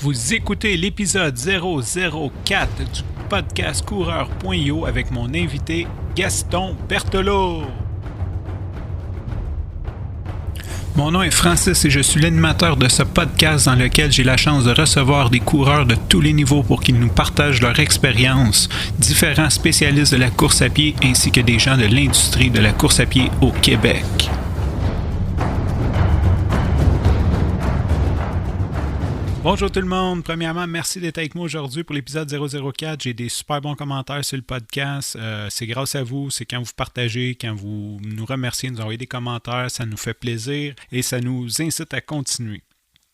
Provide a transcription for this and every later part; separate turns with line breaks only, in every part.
Vous écoutez l'épisode 004 du podcast Coureur.io avec mon invité Gaston Berthelot. Mon nom est Francis et je suis l'animateur de ce podcast dans lequel j'ai la chance de recevoir des coureurs de tous les niveaux pour qu'ils nous partagent leur expérience, différents spécialistes de la course à pied ainsi que des gens de l'industrie de la course à pied au Québec. Bonjour tout le monde. Premièrement, merci d'être avec moi aujourd'hui pour l'épisode 004. J'ai des super bons commentaires sur le podcast. C'est grâce à vous. C'est quand vous partagez, quand vous nous remerciez, nous envoyez des commentaires. Ça nous fait plaisir et ça nous incite à continuer.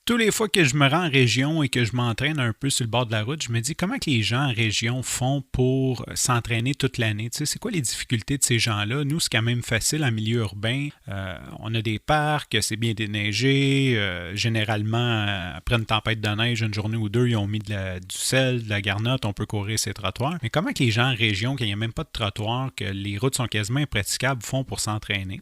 Tous les fois que je me rends en région et que je m'entraîne un peu sur le bord de la route, je me dis comment que les gens en région font pour s'entraîner toute l'année. Tu sais, c'est quoi les difficultés de ces gens-là? Nous, c'est quand même facile en milieu urbain. On a des parcs, c'est bien déneigé. Généralement, après une tempête de neige, une journée ou deux, ils ont mis du sel, de la garnotte, on peut courir ces trottoirs. Mais comment que les gens en région, quand il n'y a même pas de trottoir, que les routes sont quasiment impraticables, font pour s'entraîner?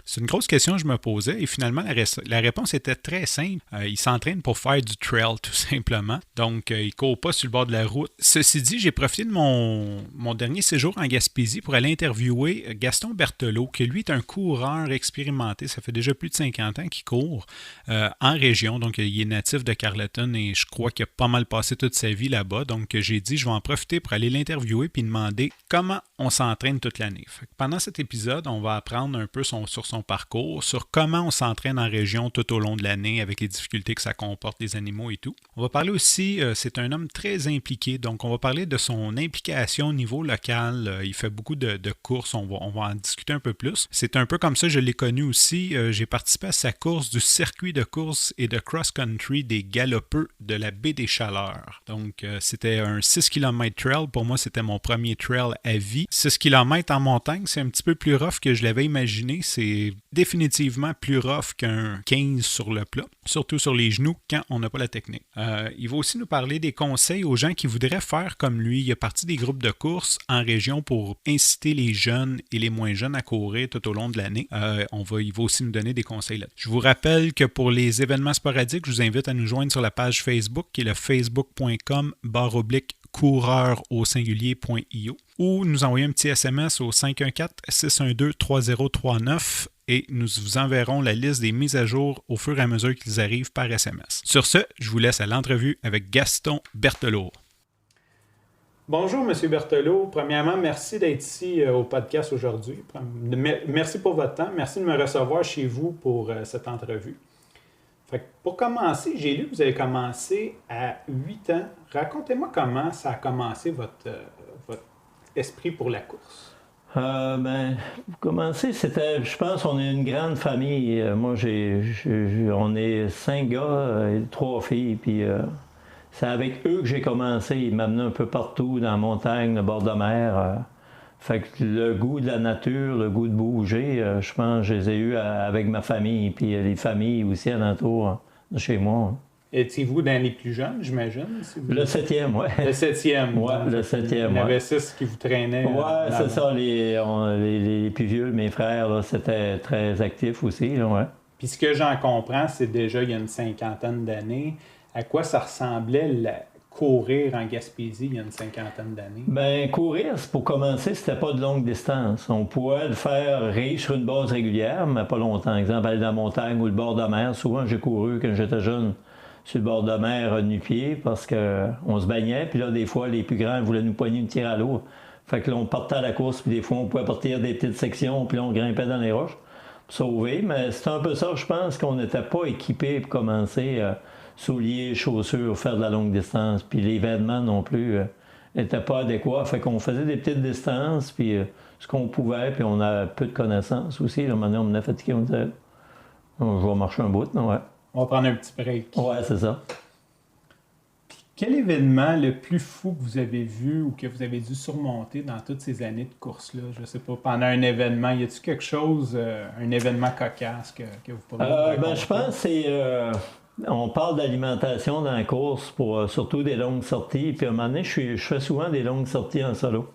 C'est une grosse question que je me posais et finalement, la réponse était très simple. Ils s'entraînent pour faire du trail, tout simplement. Donc, ils ne courent pas sur le bord de la route. Ceci dit, j'ai profité de mon dernier séjour en Gaspésie pour aller interviewer Gaston Berthelot, qui lui est un coureur expérimenté. Ça fait déjà plus de 50 ans qu'il court en région. Donc, il est natif de Carleton et je crois qu'il a pas mal passé toute sa vie là-bas. Donc, j'ai dit, je vais en profiter pour aller l'interviewer puis demander comment on s'entraîne toute l'année. Pendant cet épisode, on va apprendre un peu sur son parcours, sur comment on s'entraîne en région tout au long de l'année avec les difficultés que ça comporte, les animaux et tout. On va parler aussi, c'est un homme très impliqué, donc on va parler de son implication au niveau local. Il fait beaucoup de courses, on va en discuter un peu plus. C'est un peu comme ça, je l'ai connu aussi. J'ai participé à sa course du circuit de course et de cross-country des galopeux de la baie des Chaleurs. Donc, c'était un 6 km trail. Pour moi, c'était mon premier trail à vie. 6 km en montagne, c'est un petit peu plus rough que je l'avais imaginé. C'est définitivement plus rough qu'un 15 sur le plat, surtout sur les genoux quand on n'a pas la technique. Il va aussi nous parler des conseils aux gens qui voudraient faire comme lui. Il a parti des groupes de course en région pour inciter les jeunes et les moins jeunes à courir tout au long de l'année. Il va aussi nous donner des conseils là. Je vous rappelle que pour les événements sporadiques, je vous invite à nous joindre sur la page Facebook qui est le facebook.com/coureur au singulier.io ou nous envoyer un petit SMS au 514-612-3039 et nous vous enverrons la liste des mises à jour au fur et à mesure qu'ils arrivent par SMS. Sur ce, je vous laisse à l'entrevue avec Gaston Berthelot. Bonjour, M. Berthelot. Premièrement, merci d'être ici au podcast aujourd'hui. Merci pour votre temps. Merci de me recevoir chez vous pour cette entrevue. Fait que pour commencer, j'ai lu que vous avez commencé à 8 ans. Racontez-moi comment ça a commencé votre esprit pour la course.
Pour commencer, je pense qu'on est une grande famille. Moi, on est 5 gars et 3 filles, puis c'est avec eux que j'ai commencé. Ils m'amenaient un peu partout, dans la montagne, le bord de mer. Fait que le goût de la nature, le goût de bouger, je pense que je les ai eus avec ma famille, puis les familles aussi alentour de chez moi.
Étiez-vous dans les plus jeunes, j'imagine?
Le 7e, oui.
Le 7e.
Oui, le 7e,
Il y en avait 6 qui vous traînaient.
Oui, c'est ça. Les plus vieux, mes frères, là, c'était très actif aussi. Là, ouais.
Puis ce que j'en comprends, c'est déjà il y a une 50aine d'années. À quoi ça ressemblait courir en Gaspésie il y a une 50aine d'années?
Bien, courir, pour commencer, c'était pas de longue distance. On pouvait le faire sur une base régulière, mais pas longtemps. Par exemple, aller dans la montagne ou le bord de la mer. Souvent, j'ai couru quand j'étais jeune sur le bord de la mer nu-pied parce qu'on se baignait. Puis là, des fois, les plus grands voulaient nous poigner une tire à l'eau. Fait que là, on partait à la course, puis des fois, on pouvait partir des petites sections, puis là, on grimpait dans les roches pour sauver. Mais c'est un peu ça, je pense qu'on n'était pas équipés pour commencer souliers, chaussures, faire de la longue distance. Puis les vêtements non plus n'étaient pas adéquats. Fait qu'on faisait des petites distances, puis ce qu'on pouvait, puis on a peu de connaissances aussi. Là, maintenant, on est fatigué, on disait, je vais marcher un bout, non, ouais.
On va prendre un petit break.
Ouais, c'est ça.
Puis, quel événement le plus fou que vous avez vu ou que vous avez dû surmonter dans toutes ces années de course-là? Je ne sais pas, pendant un événement, y a-t-il quelque chose, un événement cocasse que vous pouvez raconter?
Je pense que c'est... on parle d'alimentation dans la course pour surtout des longues sorties. Puis à un moment donné, je fais souvent des longues sorties en solo.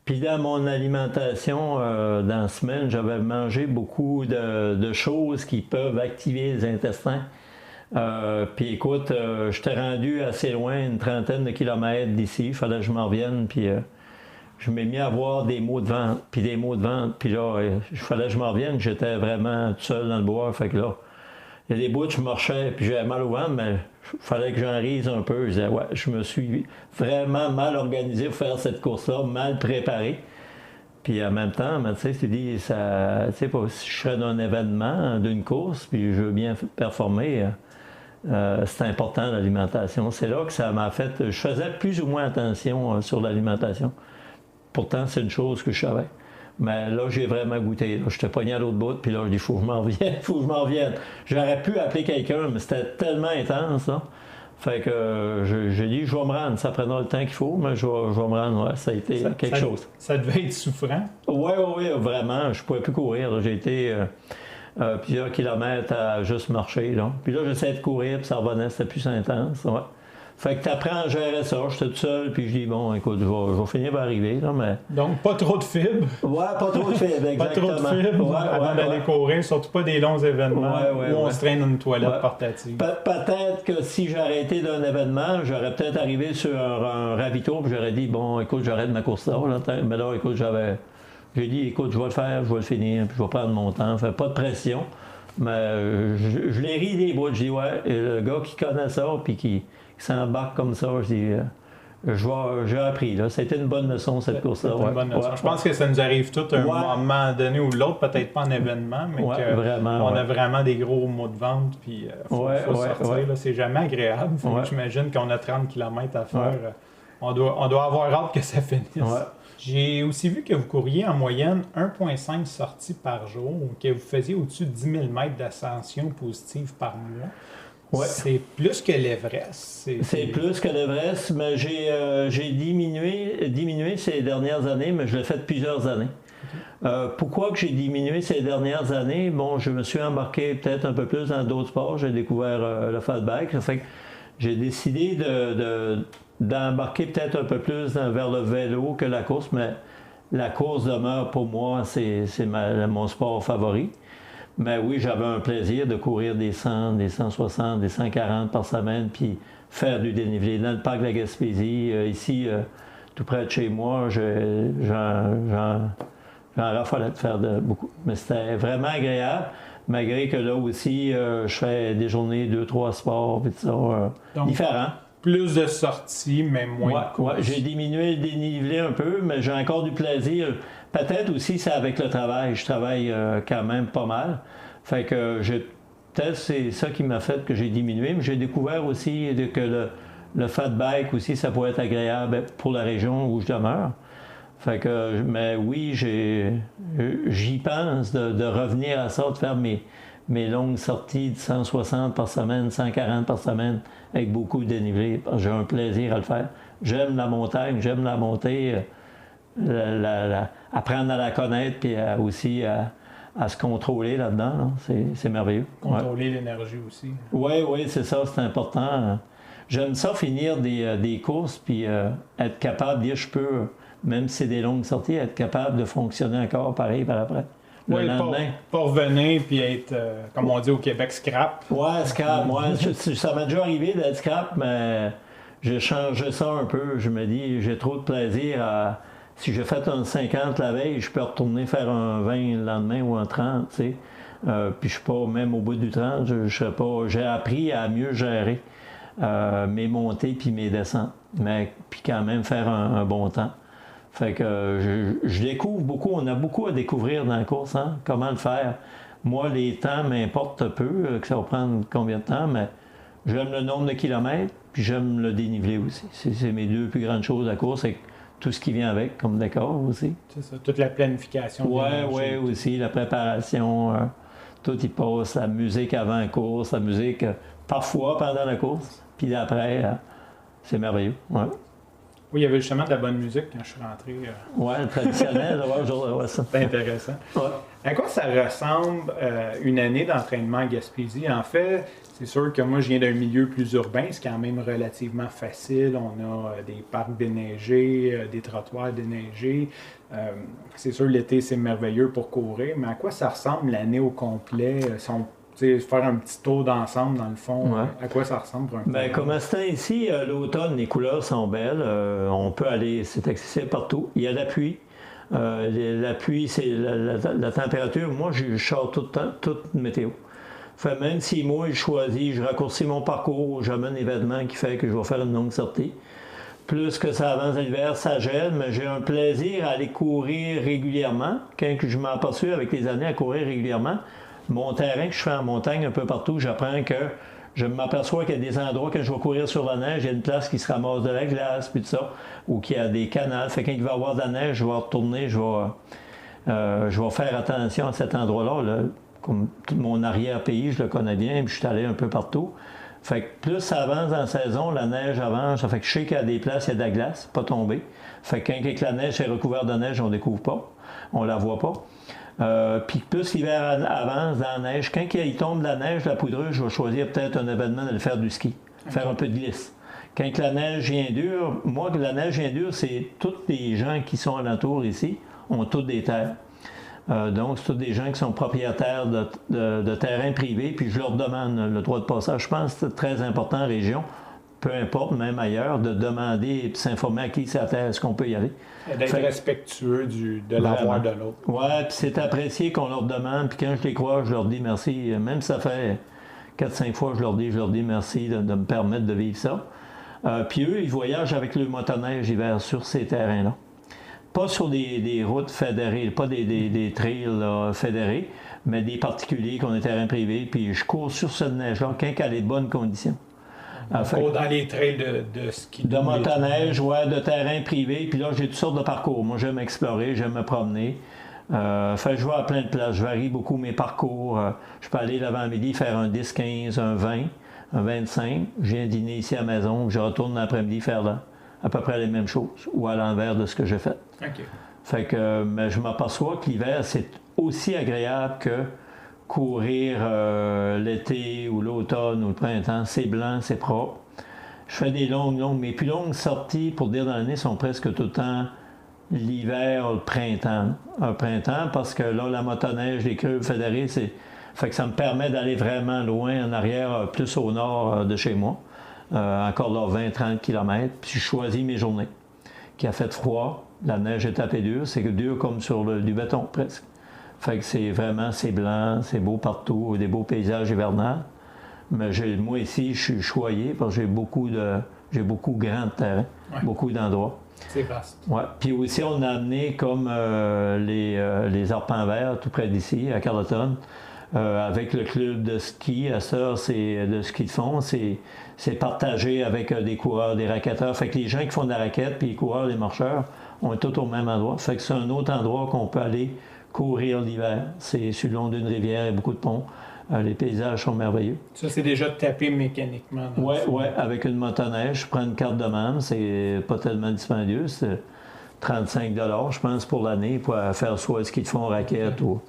Puis dans mon alimentation, dans la semaine, j'avais mangé beaucoup de choses qui peuvent activer les intestins. Puis écoute, j'étais rendu assez loin, une trentaine de kilomètres d'ici. Il fallait que je m'en revienne. Puis je m'ai mis à avoir des maux de ventre, puis des maux de ventre. Puis là, il fallait que je m'en revienne. J'étais vraiment tout seul dans le bois. Fait que là, il y a des bouts, je marchais, puis j'avais mal au ventre, mais il fallait que j'en rise un peu. Je disais, ouais, je me suis vraiment mal organisé pour faire cette course-là, mal préparé. Puis en même temps, tu sais, tu dis, ça, tu sais, si je serais dans un événement, d'une course, puis je veux bien performer, c'est important l'alimentation. C'est là que ça m'a fait. Je faisais plus ou moins attention sur l'alimentation. Pourtant, c'est une chose que je savais. Mais là, j'ai vraiment goûté. Là, j'étais pogné à l'autre bout, puis là, je dis, il faut que je m'en revienne, il faut que je m'en revienne. J'aurais pu appeler quelqu'un, mais c'était tellement intense, là. Fait que j'ai dit, je vais me rendre. Ça prendra le temps qu'il faut, mais je vais me rendre. Ouais, ça a été quelque chose.
Ça devait être souffrant?
Oui, vraiment. Je ne pouvais plus courir. Là. J'ai été plusieurs kilomètres à juste marcher. Là. Puis là, j'essayais de courir, puis ça revenait, c'était plus intense. Ouais. Fait que tu apprends à gérer ça. J'étais tout seul, puis je dis, bon, écoute, je vais finir par arriver. Là, mais...
Donc, pas trop de fibres.
Ouais, pas trop de fibres, exactement.
Pas trop de fibres avant d'aller courir, surtout pas des longs événements où on se traîne dans une toilette portative.
Peut-être que si j'ai arrêté d'un événement, j'aurais peut-être arrivé sur un ravito, puis j'aurais dit, bon, écoute, j'arrête ma course là. Mais là, écoute, j'ai dit, écoute, je vais le faire, je vais le finir, puis je vais prendre mon temps. Fait pas de pression. Mais je l'ai ri des bouts. Je dis, ouais, et le gars qui connaît ça, puis qui s'embarque comme ça, je dis, j'ai appris. Là. C'était une bonne leçon, cette course-là.
Une bonne leçon. Je pense que ça nous arrive tout à un moment donné ou l'autre, peut-être pas en événement, mais on a vraiment des gros maux de ventre, puis faut sortir. Là, c'est jamais agréable. J'imagine qu'on a 30 km à faire. On doit avoir hâte que ça finisse. J'ai aussi vu que vous couriez en moyenne 1,5 sorties par jour, que vous faisiez au-dessus de 10 000 mètres d'ascension positive par mois. Ouais. C'est plus que l'Everest.
C'est plus que l'Everest, mais j'ai diminué ces dernières années, mais je l'ai fait plusieurs années. Pourquoi que j'ai diminué ces dernières années? Bon, je me suis embarqué peut-être un peu plus dans d'autres sports. J'ai découvert le fat bike. Ça fait que j'ai décidé d'embarquer peut-être un peu plus vers le vélo que la course, mais la course demeure pour moi, c'est mon sport favori. Mais oui, j'avais un plaisir de courir des 100, des 160, des 140 par semaine, puis faire du dénivelé. Dans le parc de la Gaspésie, ici, tout près de chez moi, j'en raffolais de faire beaucoup. Mais c'était vraiment agréable, malgré que là aussi, je fais des journées, 2-3 sports, puis tout ça, différents.
Plus de sorties, mais moins de courses.
J'ai diminué le dénivelé un peu, mais j'ai encore du plaisir. Peut-être aussi, c'est avec le travail. Je travaille quand même pas mal. Fait que peut-être c'est ça qui m'a fait que j'ai diminué, mais j'ai découvert aussi que le fat bike aussi, ça pourrait être agréable pour la région où je demeure. Fait que, mais oui, j'y pense de revenir à ça, de faire mes longues sorties de 160 par semaine, 140 par semaine, avec beaucoup de dénivelé. J'ai un plaisir à le faire. J'aime la montagne, j'aime la montée, apprendre à la connaître, puis aussi à se contrôler là-dedans. Là. C'est merveilleux.
Contrôler l'énergie aussi.
Oui, c'est ça, c'est important. J'aime ça finir des courses, puis être capable de dire je peux, même si c'est des longues sorties, être capable de fonctionner encore pareil par après.
Oui, pas revenir puis être, comme on dit au Québec, scrap.
Ouais, scrap. Ça m'est déjà arrivé d'être scrap, mais j'ai changé ça un peu. Je me dis, j'ai trop de plaisir à... Si j'ai fait un 50 la veille, je peux retourner faire un 20 le lendemain ou un 30, tu sais. Puis je suis pas, même au bout du 30, j'ai appris à mieux gérer mes montées puis mes descentes, mais puis quand même faire un bon temps. Fait que je découvre beaucoup, on a beaucoup à découvrir dans la course, hein, comment le faire. Moi, les temps m'importent peu, que ça va prendre combien de temps, mais j'aime le nombre de kilomètres, puis j'aime le dénivelé aussi. C'est mes deux plus grandes choses à la course, et tout ce qui vient avec, comme décor aussi.
C'est ça, toute la planification.
Oui, aussi, la préparation, tout y passe, la musique avant la course, la musique parfois pendant la course, puis après, c'est merveilleux. Ouais.
Oui, il y avait justement de la bonne musique quand je suis rentré.
Oui, traditionnel, ça.
C'est intéressant.
Ouais.
À quoi ça ressemble une année d'entraînement à Gaspésie? En fait, c'est sûr que moi, je viens d'un milieu plus urbain, c'est quand même relativement facile. On a des parcs déneigés, des trottoirs déneigés. C'est sûr, l'été, c'est merveilleux pour courir, mais à quoi ça ressemble l'année au complet? Si on faire un petit tour d'ensemble, dans le fond,
Ouais.
à quoi ça ressemble pour un
Ben,
terrain?
comme à ce temps-ci, l'automne, les couleurs sont belles. On peut aller, c'est accessible partout. Il y a la pluie. La pluie, c'est la température. Moi, je sors tout le temps, toute météo. Fait, même si moi, je choisis, je raccourcis mon parcours, j'amène un événement qui fait que je vais faire une longue sortie. Plus que ça avance l'hiver, ça gèle, mais j'ai un plaisir à aller courir régulièrement. Quand je m'aperçois avec les années à courir régulièrement, mon terrain que je fais en montagne un peu partout, j'apprends que je m'aperçois qu'il y a des endroits que je vais courir sur la neige, il y a une place qui se ramasse de la glace, puis tout ça, ou qu'il y a des canals. Fait que quand il va y avoir de la neige, je vais retourner, je vais faire attention à cet endroit-là. Là. Comme tout mon arrière-pays, je le connais bien, puis je suis allé un peu partout. Fait que plus ça avance dans la saison, la neige avance, ça fait que je sais qu'il y a des places, il y a de la glace, pas tombée. Fait que quand la neige est recouverte de neige, on ne découvre pas, on la voit pas. Puis plus l'hiver avance dans la neige, quand il tombe de la neige, la poudreuse, je vais choisir peut-être un événement d'aller faire du ski, faire un peu de glisse. Quand la neige vient dure, moi, que la neige vient dure, c'est tous les gens qui sont alentours ici ont toutes des terres. Donc, c'est tous des gens qui sont propriétaires de terrains privés, puis je leur demande le droit de passage. Je pense que c'est très important en région, peu importe, même ailleurs, de demander et de s'informer à qui c'est la terre, est-ce qu'on peut y aller.
D'être respectueux de l'avoir de l'autre.
Oui, puis c'est apprécié qu'on leur demande, puis quand je les crois, je leur dis merci. Même si ça fait 4-5 fois que je leur dis merci de me permettre de vivre ça. Puis eux, ils voyagent avec le motoneige l'hiver sur ces terrains-là. Pas sur des routes fédérées, pas des trails fédérés, mais des particuliers qui ont des terrains privés. Puis je cours sur cette neige-là quand elle est de bonnes conditions.
Dans les trails de ski.
De motoneige, ouais, de terrain privé. Puis là, j'ai toutes sortes de parcours. Moi, j'aime explorer, j'aime me promener. Je vais à plein de places. Je varie beaucoup mes parcours. Je peux aller l'avant-midi faire un 10-15, un 20, un 25. Je viens dîner ici à la maison. Je retourne l'après-midi faire à peu près les mêmes choses ou à l'envers de ce que j'ai fait.
OK.
Fait que mais je m'aperçois que l'hiver, c'est aussi agréable que courir l'été ou l'automne ou le printemps. C'est blanc, c'est propre. Je fais des longues, mes plus longues sorties, pour dire dans l'année, sont presque tout le temps l'hiver ou le printemps. Un printemps, parce que là, la motoneige, les creux fédérés, fait que ça me permet d'aller vraiment loin en arrière, plus au nord de chez moi. Encore là, 20-30 km. Puis je choisis mes journées. Qui a fait froid, la neige est tapée dure, c'est dur comme sur du béton presque. Fait que c'est blanc, c'est beau partout, des beaux paysages hivernaux. Mais moi ici, je suis choyé parce que j'ai beaucoup grand terrain, beaucoup d'endroits.
C'est vaste.
Ouais. Puis aussi, on a amené comme les arpents verts tout près d'ici, à Carleton. Avec le club de ski, à ça, c'est le ski de fond, c'est partagé avec des coureurs, des raquetteurs. Fait que les gens qui font de la raquette, puis les coureurs, les marcheurs, on est tous au même endroit. Fait que c'est un autre endroit qu'on peut aller courir l'hiver. C'est sur le long d'une rivière, il y a beaucoup de ponts. Les paysages sont merveilleux.
Ça, c'est déjà tapé mécaniquement.
Oui, avec une motoneige. Je prends une carte de membre, c'est pas tellement dispendieux, c'est 35 $, je pense, pour l'année, pour faire soit le ski de fond, raquette ou...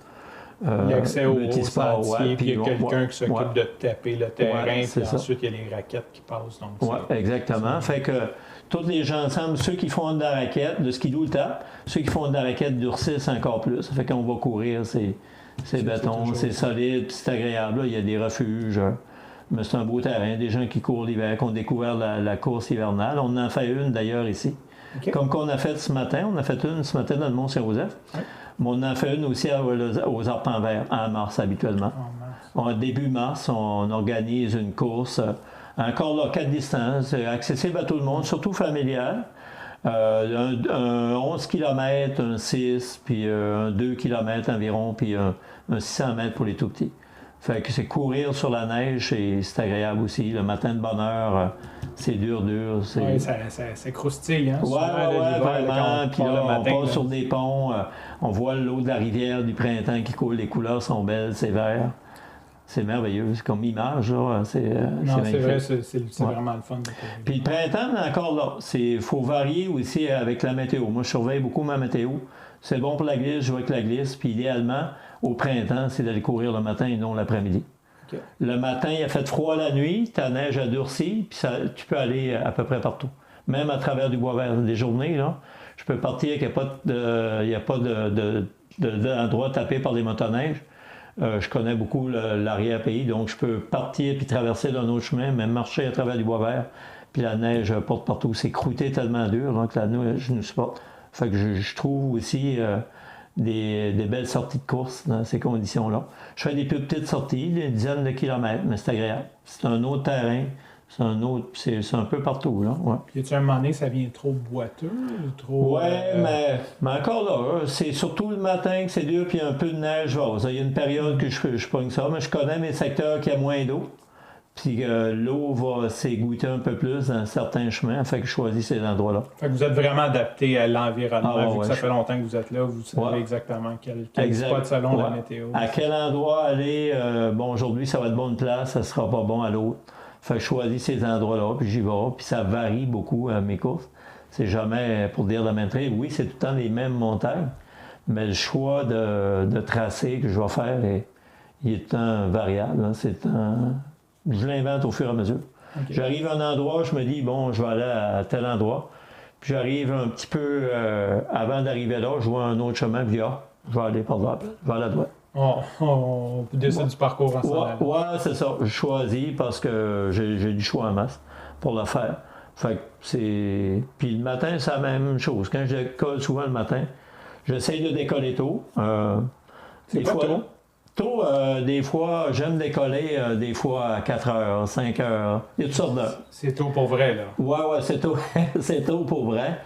l'accès au sentier, puis il y a quelqu'un qui s'occupe de taper le terrain, puis ensuite il y a les raquettes qui passent.
Oui, exactement. Fait que tous les gens ensemble, ceux qui font de la raquette, le skidoo le tape, ceux qui font de la raquette durcissent encore plus. Ça fait qu'on va courir, c'est béton, c'est solide, puis c'est agréable. Là, il y a des refuges, mais c'est un beau terrain. Des gens qui courent l'hiver, qui ont découvert la course hivernale. On en fait une d'ailleurs ici. Okay. Comme qu'on a fait ce matin, on a fait une ce matin dans le Mont-Saint-Joseph. Oui. Mais on en fait une aussi aux Arpents verts, en mars habituellement. Début mars, on organise une course, encore là, 4 distances, accessible à tout le monde, surtout familiale. Un 11 km, un 6, puis un 2 km environ, puis un 600 mètres pour les tout petits. Fait que c'est courir sur la neige, c'est agréable aussi. Le matin de bonne heure, c'est dur.
Oui, ça croustille, hein?
Oui, vraiment. Puis là, on passe sur des ponts, on voit l'eau de la rivière du printemps qui coule, les couleurs sont belles, c'est vert. C'est merveilleux, c'est comme image, là. C'est
vrai, c'est vraiment le fun.
Puis le printemps, encore là, il faut varier aussi avec la météo. Moi, je surveille beaucoup ma météo. C'est bon pour la glisse, je vois que la glisse. Puis idéalement, au printemps, c'est d'aller courir le matin et non l'après-midi. Okay. Le matin, il a fait froid la nuit, ta neige a durci, puis tu peux aller à peu près partout. Même à travers du bois vert. Des journées, là, je peux partir qu'il n'y a pas d'endroit tapé par des motoneiges. Je connais beaucoup l'arrière-pays, donc je peux partir puis traverser d'un autre chemin, même marcher à travers du bois vert. Puis la neige porte partout. C'est croûté tellement dur que la neige nous supporte. Fait que je trouve aussi des belles sorties de course dans ces conditions-là. Je fais des plus petites sorties, des dizaines de kilomètres, mais c'est agréable. C'est un autre terrain. C'est un peu partout, là. Ouais.
Puis, y a-tu un moment donné, ça vient trop boiteux ou trop.
Ouais, mais encore là, c'est surtout le matin que c'est dur, puis un peu de neige rose. Il y a une période que je pogne ça, mais je connais mes secteurs qui a moins d'eau. Puis l'eau va s'égoutter un peu plus dans certains chemins, fait que je choisis ces endroits-là.
Fait que vous êtes vraiment adapté à l'environnement, vu que ça
je...
fait longtemps que vous êtes là, vous savez exactement quel spot selon la météo.
À quel endroit aller, bon, aujourd'hui, ça va être bonne place, ça sera pas bon à l'autre. Fait que je choisis ces endroits-là, puis j'y vais, puis ça varie beaucoup à mes courses. C'est jamais pour dire la même trail. Oui, c'est tout le temps les mêmes montagnes, mais le choix de tracé que je vais faire, il est tout le temps variable. Je l'invente au fur et à mesure. Okay. J'arrive à un endroit, je me dis, bon, je vais aller à tel endroit. Puis j'arrive un petit peu avant d'arriver là, je vois un autre chemin, puis je vais aller par là, je vais aller à droite.
On décide du parcours ensemble.
Ouais, c'est ça. Je choisis parce que j'ai du choix en masse pour le faire. Fait que c'est. Puis le matin, c'est la même chose. Quand je décolle souvent le matin, j'essaye de décoller tôt.
C'est quoi tôt?
Tôt, des fois, j'aime décoller des fois à 4 heures, 5 heures. Il y a toutes sortes d'heures.
C'est tôt pour vrai, là. Ouais,
c'est tôt. C'est tôt pour vrai.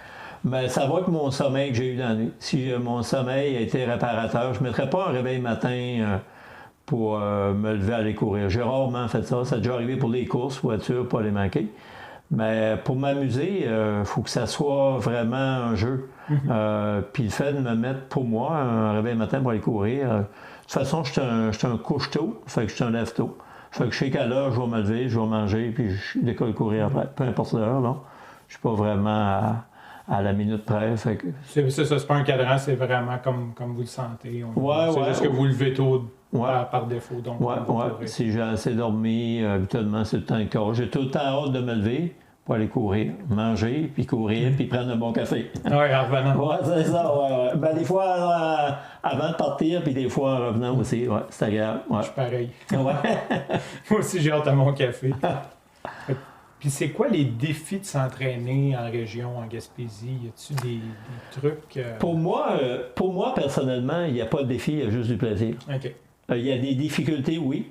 Mais ça va que mon sommeil que j'ai eu dans la nuit. Si mon sommeil a été réparateur, je ne mettrais pas un réveil matin pour me lever à aller courir. J'ai rarement fait ça. Ça a déjà arrivé pour les courses, voitures, pas les manquer. Mais pour m'amuser, il faut que ça soit vraiment un jeu. Puis le fait de me mettre, pour moi, un réveil matin pour aller courir, de toute façon, je suis un couche-tôt, fait que je suis un lève-tôt. Fait que je sais qu'à l'heure, je vais me lever, je vais manger, puis je décolle courir après. Peu importe l'heure, là. Je suis pas vraiment à la minute près. Fait que...
C'est ça, c'est pas un cadran, c'est vraiment comme vous le sentez. C'est juste que vous levez tôt par défaut. Donc,
si j'ai assez dormi, habituellement, c'est le temps de corps. J'ai tout le temps hâte de me lever pour aller courir, manger, puis courir, puis prendre un bon café.
Oui, en revenant.
Oui, c'est ça, ouais. Ben, des fois, avant de partir, puis des fois en revenant aussi, c'est agréable. Ouais.
Je suis pareil.
Ouais.
Moi aussi, j'ai hâte à mon café. Puis c'est quoi les défis de s'entraîner en région, en Gaspésie? Y a-tu des trucs?
Pour moi, personnellement, il n'y a pas de défi, il y a juste du plaisir.
OK.
Il y a des difficultés, oui.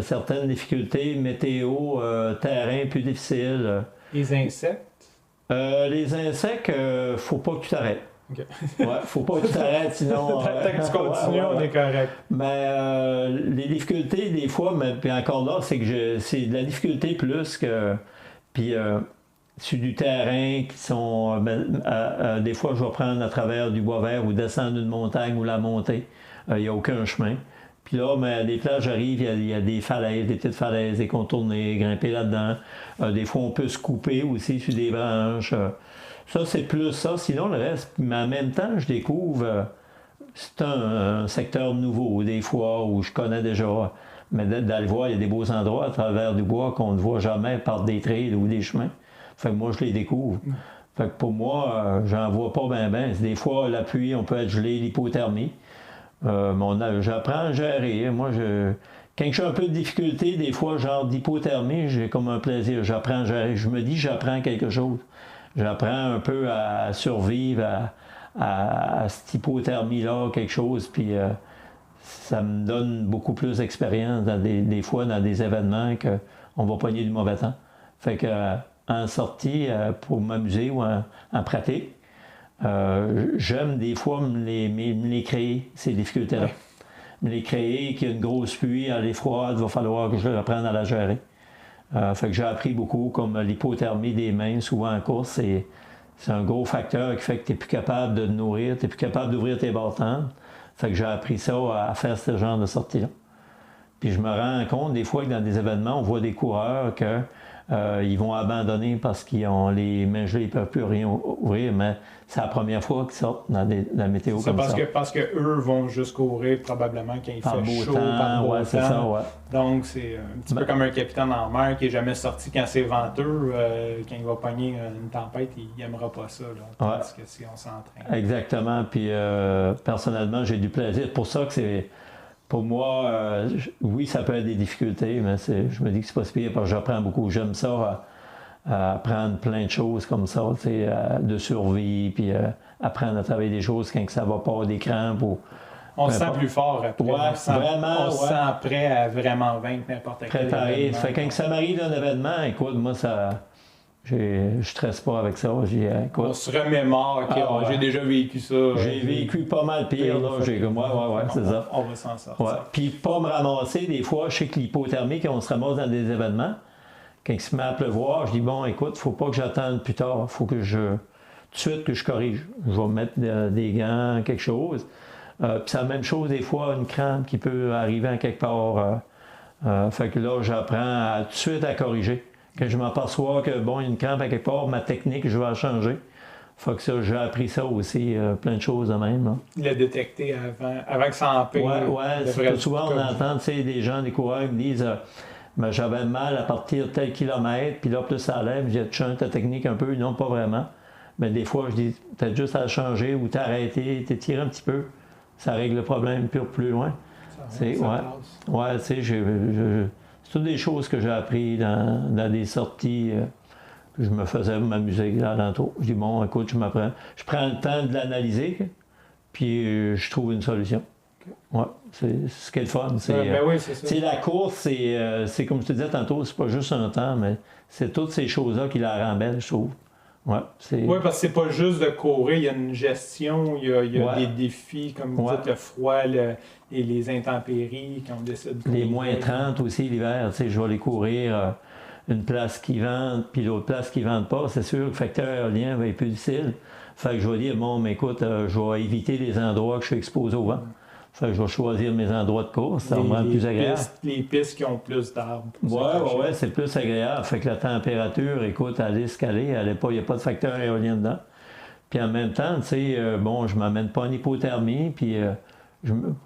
Certaines difficultés, météo, terrain plus difficile.
Les insectes?
Les insectes, faut pas que tu t'arrêtes.
OK.
Faut pas que tu t'arrêtes, sinon...
Tant que tu continues, on est correct.
Mais les difficultés, des fois, puis encore là, c'est que c'est de la difficulté plus que... Puis sur du terrain qui sont... des fois, je vais prendre à travers du bois vert ou descendre une montagne ou la monter. Il n'y a aucun chemin. Puis là, à des plages, j'arrive, il y a des falaises, des petites falaises, des contournées, grimper là-dedans. Des fois, on peut se couper aussi sur des branches. Ça, c'est plus ça. Sinon, le reste, mais en même temps, je découvre... c'est un secteur nouveau, des fois, où je connais déjà. Mais d'aller voir, il y a des beaux endroits à travers du bois qu'on ne voit jamais par des trails ou des chemins. Fait que moi, je les découvre. Fait que pour moi, j'en vois pas bien. Des fois, la pluie, on peut être gelé, l'hypothermie. J'apprends à gérer. Moi, quand j'ai un peu de difficulté, des fois, genre d'hypothermie, j'ai comme un plaisir. J'apprends à gérer. Je me dis, j'apprends quelque chose. J'apprends un peu à survivre à cette hypothermie-là, quelque chose, puis ça me donne beaucoup plus d'expérience des fois dans des événements qu'on va pogner du mauvais temps. Fait que en sortie, pour m'amuser ou en pratique, j'aime des fois me les créer, ces difficultés-là. Ouais. Me les créer, qu'il y a une grosse pluie, elle est froide, il va falloir que je apprenne à la gérer. Fait que j'ai appris beaucoup, comme l'hypothermie des mains, souvent en course, c'est un gros facteur qui fait que tu n'es plus capable de te nourrir, tu n'es plus capable d'ouvrir tes bâtons. Fait que j'ai appris ça à faire ce genre de sortie-là. Puis je me rends compte des fois que dans des événements, on voit des coureurs que ils vont abandonner parce qu'ils ont les mains gelées, ils ne peuvent plus rien ouvrir, mais c'est la première fois qu'ils sortent dans la météo comme ça.
Parce que eux vont juste courir probablement quand il fait chaud, par beau temps.
C'est ça, ouais.
Donc c'est un petit peu comme un capitaine en mer qui n'est jamais sorti quand c'est venteux. Quand il va pogner une tempête, il n'aimera pas ça. Là, parce que si on s'entraîne.
Exactement. Puis personnellement, j'ai du plaisir. C'est pour ça que Pour moi, oui, ça peut être des difficultés, mais je me dis que c'est pas si pire parce que j'apprends beaucoup. J'aime ça, à apprendre plein de choses comme ça, de survie, puis apprendre à travailler des choses quand ça va pas, des crampes.
On se sent plus fort après.
Ouais,
on se sent
ouais.
prêt à vraiment vaincre n'importe quel
Préparé.
événement.
Fait que quand ça m'arrive un événement, écoute, moi, je stresse pas avec ça.
On se remémore, OK,
ouais.
j'ai déjà vécu ça.
J'ai vécu pas mal pire, là. Ouais, c'est ça.
On va s'en sortir.
Ouais. Puis pas me ramasser, des fois, je sais que l'hypothermie, quand on se ramasse dans des événements, quand il se met à pleuvoir, je dis, bon, écoute, faut pas que j'attende plus tard, faut que tout de suite que je corrige. Je vais mettre des gants, quelque chose. Puis c'est la même chose, des fois, une crampe qui peut arriver en quelque part. Fait que là, j'apprends tout de suite à corriger. Quand je m'aperçois que, bon, il y a une crampe à quelque part, ma technique, je vais la changer. Fait que ça, j'ai appris ça aussi, plein de choses de même. Là.
Le détecter avant que ça empire.
Ouais, c'est souvent on entend, tu sais, des gens, des coureurs qui me disent ben, j'avais mal à partir de tel kilomètre, puis là, plus ça allait, je dis, tu changes ta technique un peu? Non, pas vraiment. Mais des fois, je dis, peut-être juste à la changer ou t'arrêter, t'étirer un petit peu. Ça règle le problème plus loin. C'est toutes des choses que j'ai apprises dans des sorties que je me faisais m'amuser là alentour. Je dis, bon, écoute, je prends le temps de l'analyser, puis je trouve une solution. Ouais, c'est ce qui est le fun.
Oui, c'est ça.
La course, c'est comme je te disais tantôt, c'est pas juste un temps, mais c'est toutes ces choses-là qui la rendent belle, je trouve. Ouais,
oui, parce que c'est pas juste de courir, il y a une gestion, il y a des défis, comme vous dites, le froid, les intempéries, quand on décide de courir.
Les moins 30 aussi l'hiver, je vais aller courir une place qui vente, puis l'autre place qui ne vente pas, c'est sûr que le facteur aérien va être plus difficile. Fait que je vais dire, bon, mais écoute, je vais éviter les endroits que je suis exposé au vent. Fait que je vais choisir mes endroits de course, ça va me rendre plus agréable.
Les pistes qui ont plus d'arbres.
Oui, c'est plus agréable. Fait que la température, écoute, elle est escalée, il n'y a pas de facteur éolien dedans. Puis en même temps, tu sais, bon, je ne m'amène pas en hypothermie, puis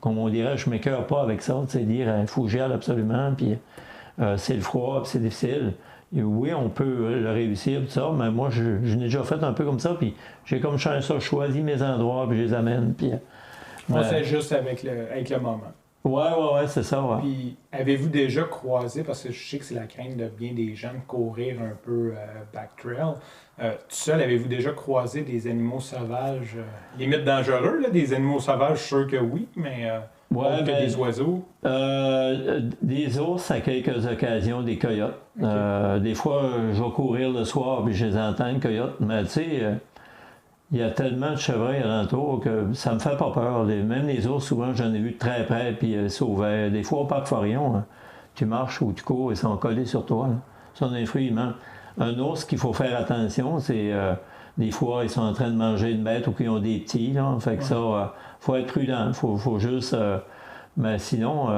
comme on dirait, je ne m'écœure pas avec ça, tu sais, dire, il faut que j'y aille absolument, puis c'est le froid, puis c'est difficile. Et oui, on peut le réussir, tout ça, mais moi, je l'ai déjà fait un peu comme ça, puis j'ai comme ça, choisi mes endroits, puis je les amène, puis...
Moi, c'est juste avec le moment.
Ouais, c'est ça, ouais.
Puis, avez-vous déjà croisé, parce que je sais que c'est la crainte de bien des gens de courir un peu backtrail, tout seul, avez-vous déjà croisé des animaux sauvages, limite dangereux, là, des animaux sauvages, je suis sûr que oui, mais des oiseaux?
Des ours à quelques occasions, des coyotes. Okay. Des fois, je vais courir le soir, puis je les entends, les coyotes, mais tu sais... il y a tellement de chevreuils alentour que ça me fait pas peur. Même les ours, souvent, j'en ai vu de très près, puis ils sauvaient. Des fois, au parc Forillon, hein, tu marches ou tu cours, ils sont collés sur toi. Là. Ils sont des fruits, ils mangent. Un ours qu'il faut faire attention, c'est des fois, ils sont en train de manger une bête ou qu'ils ont des petits. Là, fait que ça, faut être prudent. Faut juste... mais sinon,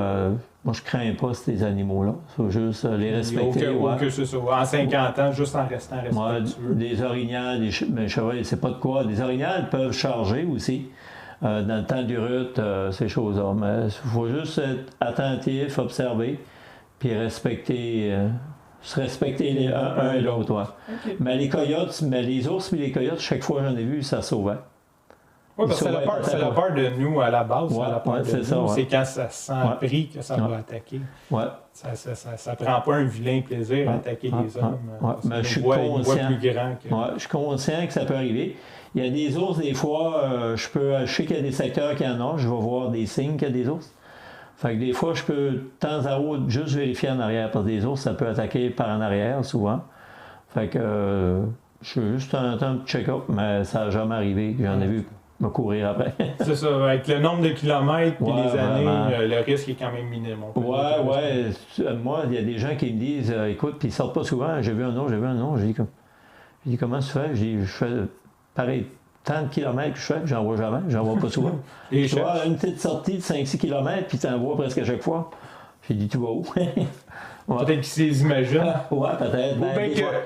moi, je crains pas ces animaux-là. Il faut juste les respecter.
C'est ça. En 50 ans, juste en restant respectueux.
Des orignales, des chevreuils, c'est pas de quoi. Des orignales peuvent charger aussi. Dans le temps du rut, ces choses-là. Mais il faut juste être attentif, observer, puis se respecter un et l'autre. Ouais. Okay. Mais les coyotes, les ours et les coyotes, chaque fois que j'en ai vu, ça sauvait.
Oui, parce que c'est la peur de nous à la base. C'est quand ça se sent pris que ça va attaquer.
Ouais.
Ça prend pas un vilain plaisir à attaquer les hommes.
Mais je suis
conscient. Plus grand
que... je suis conscient que ça peut arriver. Il y a des ours, des fois, je sais qu'il y a des secteurs qui en ont, je vais voir des signes qu'il y a des ours. Fait que des fois, je peux, de temps à autre, juste vérifier en arrière. Parce que des ours, ça peut attaquer par en arrière, souvent. Fait que je suis juste un temps de check-up, mais ça n'a jamais arrivé que j'en ai vu me courir après.
C'est ça, avec le nombre de kilomètres et les années, le risque est quand même minime.
Moi, il y a des gens qui me disent, écoute, puis ils sortent pas souvent, j'ai vu un nom. J'ai dit, comment tu fais? Je fais pareil, tant de kilomètres que je fais, j'en vois jamais, j'en vois pas souvent. Tu vois, une petite sortie de 5-6 kilomètres, puis tu en vois presque à chaque fois. J'ai dit, tu vas où? Ouais.
Peut-être qu'ils les imaginent.
Ouais, peut-être.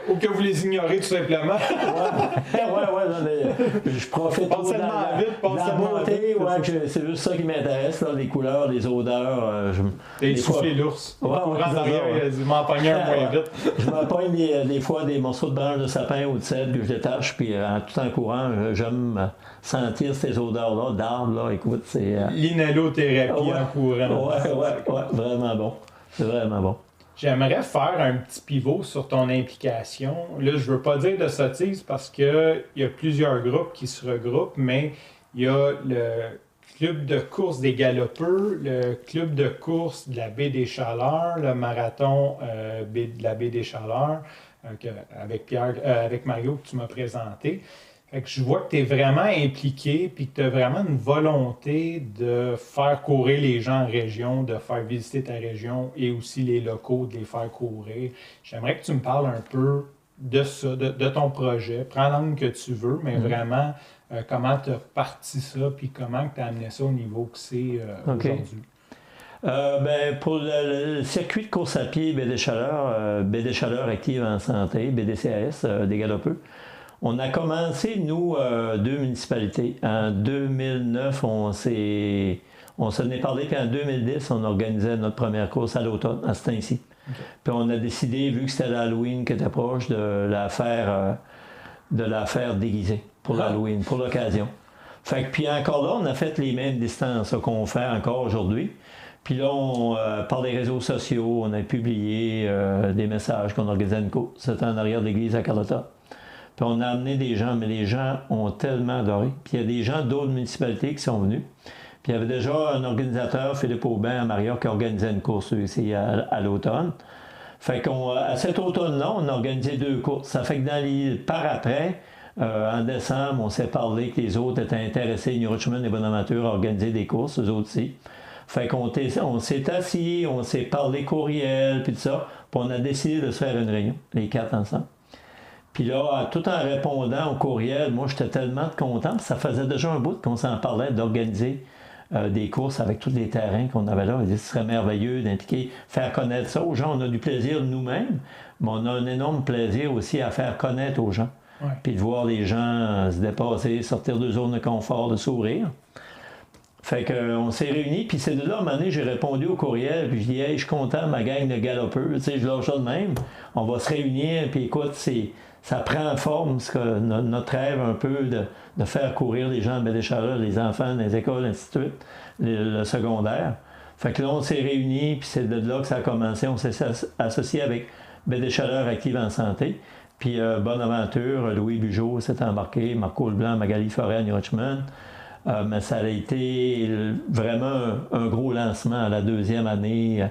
Ou que vous les ignorez tout simplement.
Ouais, non, mais je profite
Passe
de
tellement vite,
la beauté,
vite,
c'est juste ça qui m'intéresse, là, les couleurs, les odeurs.
T'as soufflé l'ours.
Ouais,
en arrière, il a dit m'en pogner un moins vite.
Je m'empoigne des fois des morceaux de branches de sapin ou de cèdre que je détache, puis tout en courant, j'aime sentir ces odeurs-là, d'arbres, là, écoute, c'est...
L'inhalothérapie en courant.
Ouais, vraiment bon. C'est vraiment bon.
J'aimerais faire un petit pivot sur ton implication. Là, je veux pas dire de sottise parce qu'il y a plusieurs groupes qui se regroupent, mais il y a le club de course des galopeurs, le club de course de la baie des Chaleurs, le marathon de la baie des Chaleurs, avec Mario que tu m'as présenté. Fait que je vois que tu es vraiment impliqué puis que tu as vraiment une volonté de faire courir les gens en région, de faire visiter ta région et aussi les locaux, de les faire courir. J'aimerais que tu me parles un peu de ça, de ton projet. Prends l'angle que tu veux, mais vraiment comment tu as parti ça puis comment tu as amené ça au niveau que c'est aujourd'hui.
Pour le circuit de course à pied Baie des Chaleurs Active en Santé, BDCAS, des galopeux, on a commencé, nous, 2 municipalités. En 2009, on s'en est parlé, puis en 2010, on organisait notre première course à l'automne, à ce temps-ci. Okay. Puis on a décidé, vu que c'était l'Halloween qui était proche, de la faire déguisée pour l'Halloween, pour l'occasion. Fait que, puis encore là, on a fait les mêmes distances qu'on fait encore aujourd'hui. Puis là, par les réseaux sociaux, on a publié des messages qu'on organisait une course. C'était en arrière de l'église à Carlotta. Puis on a amené des gens, mais les gens ont tellement adoré. Puis il y a des gens d'autres municipalités qui sont venus. Puis il y avait déjà un organisateur, Philippe Aubin, à Maria, qui organisait une course ici à l'automne. Fait qu'à cet automne-là, on a organisé 2 courses. Ça fait que par après, en décembre, on s'est parlé que les autres étaient intéressés, New Richmond et Bonaventure, à organiser des courses, eux autres aussi. Fait qu'on s'est assis, on s'est parlé courriel, puis tout ça. Puis on a décidé de se faire une réunion, les 4 ensemble. Puis là, tout en répondant au courriel, moi, j'étais tellement content. Ça faisait déjà un bout qu'on s'en parlait d'organiser des courses avec tous les terrains qu'on avait là. Ce serait merveilleux d'impliquer, faire connaître ça aux gens. On a du plaisir nous-mêmes, mais on a un énorme plaisir aussi à faire connaître aux gens. Ouais. Puis de voir les gens se dépasser, sortir de zone de confort, de sourire. Fait qu'on s'est réunis, puis c'est de là, à un moment donné, j'ai répondu au courriel, puis je dis « Hey, je suis content, ma gang de galopeurs, tu sais, je lâche ça de même. On va se réunir, puis écoute, ça prend forme, notre rêve un peu de faire courir les gens à Baie des Chaleurs, les enfants dans les écoles, ainsi de suite, le secondaire. Fait que là, on s'est réunis, puis c'est de là que ça a commencé. On s'est associé avec Baie des Chaleurs Active en Santé. Puis Bonaventure, Louis Bugeaud s'est embarqué, Marco Leblanc, Magali Forêt à New Richmond. Mais ça a été vraiment un gros lancement à la 2e année.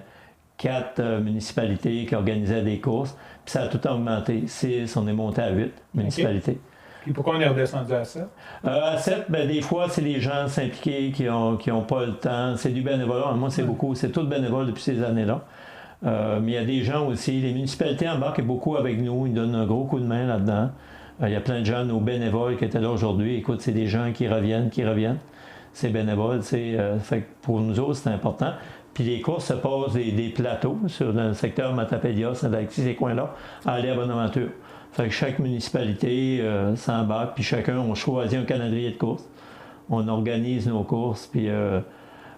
4 municipalités qui organisaient des courses. Puis ça a tout augmenté. 6, on est monté à 8 municipalités. Okay.
Puis pourquoi on est redescendu à 7?
À 7, des fois, c'est les gens s'impliquer qui ont pas le temps. C'est du bénévolat. Moi, c'est beaucoup. C'est tout bénévole depuis ces années-là. Mais il y a des gens aussi. Les municipalités embarquent beaucoup avec nous. Ils donnent un gros coup de main là-dedans. Il y a plein de gens, nos bénévoles qui étaient là aujourd'hui. Écoute, c'est des gens qui reviennent. C'est bénévole. Fait que pour nous autres, c'est important. Puis les courses se passent des plateaux dans le secteur Matapédia, Saint-Alexis, ces coins-là, à aller à Bonaventure. Fait que chaque municipalité s'embarque, puis chacun, on choisit un calendrier de courses. On organise nos courses, puis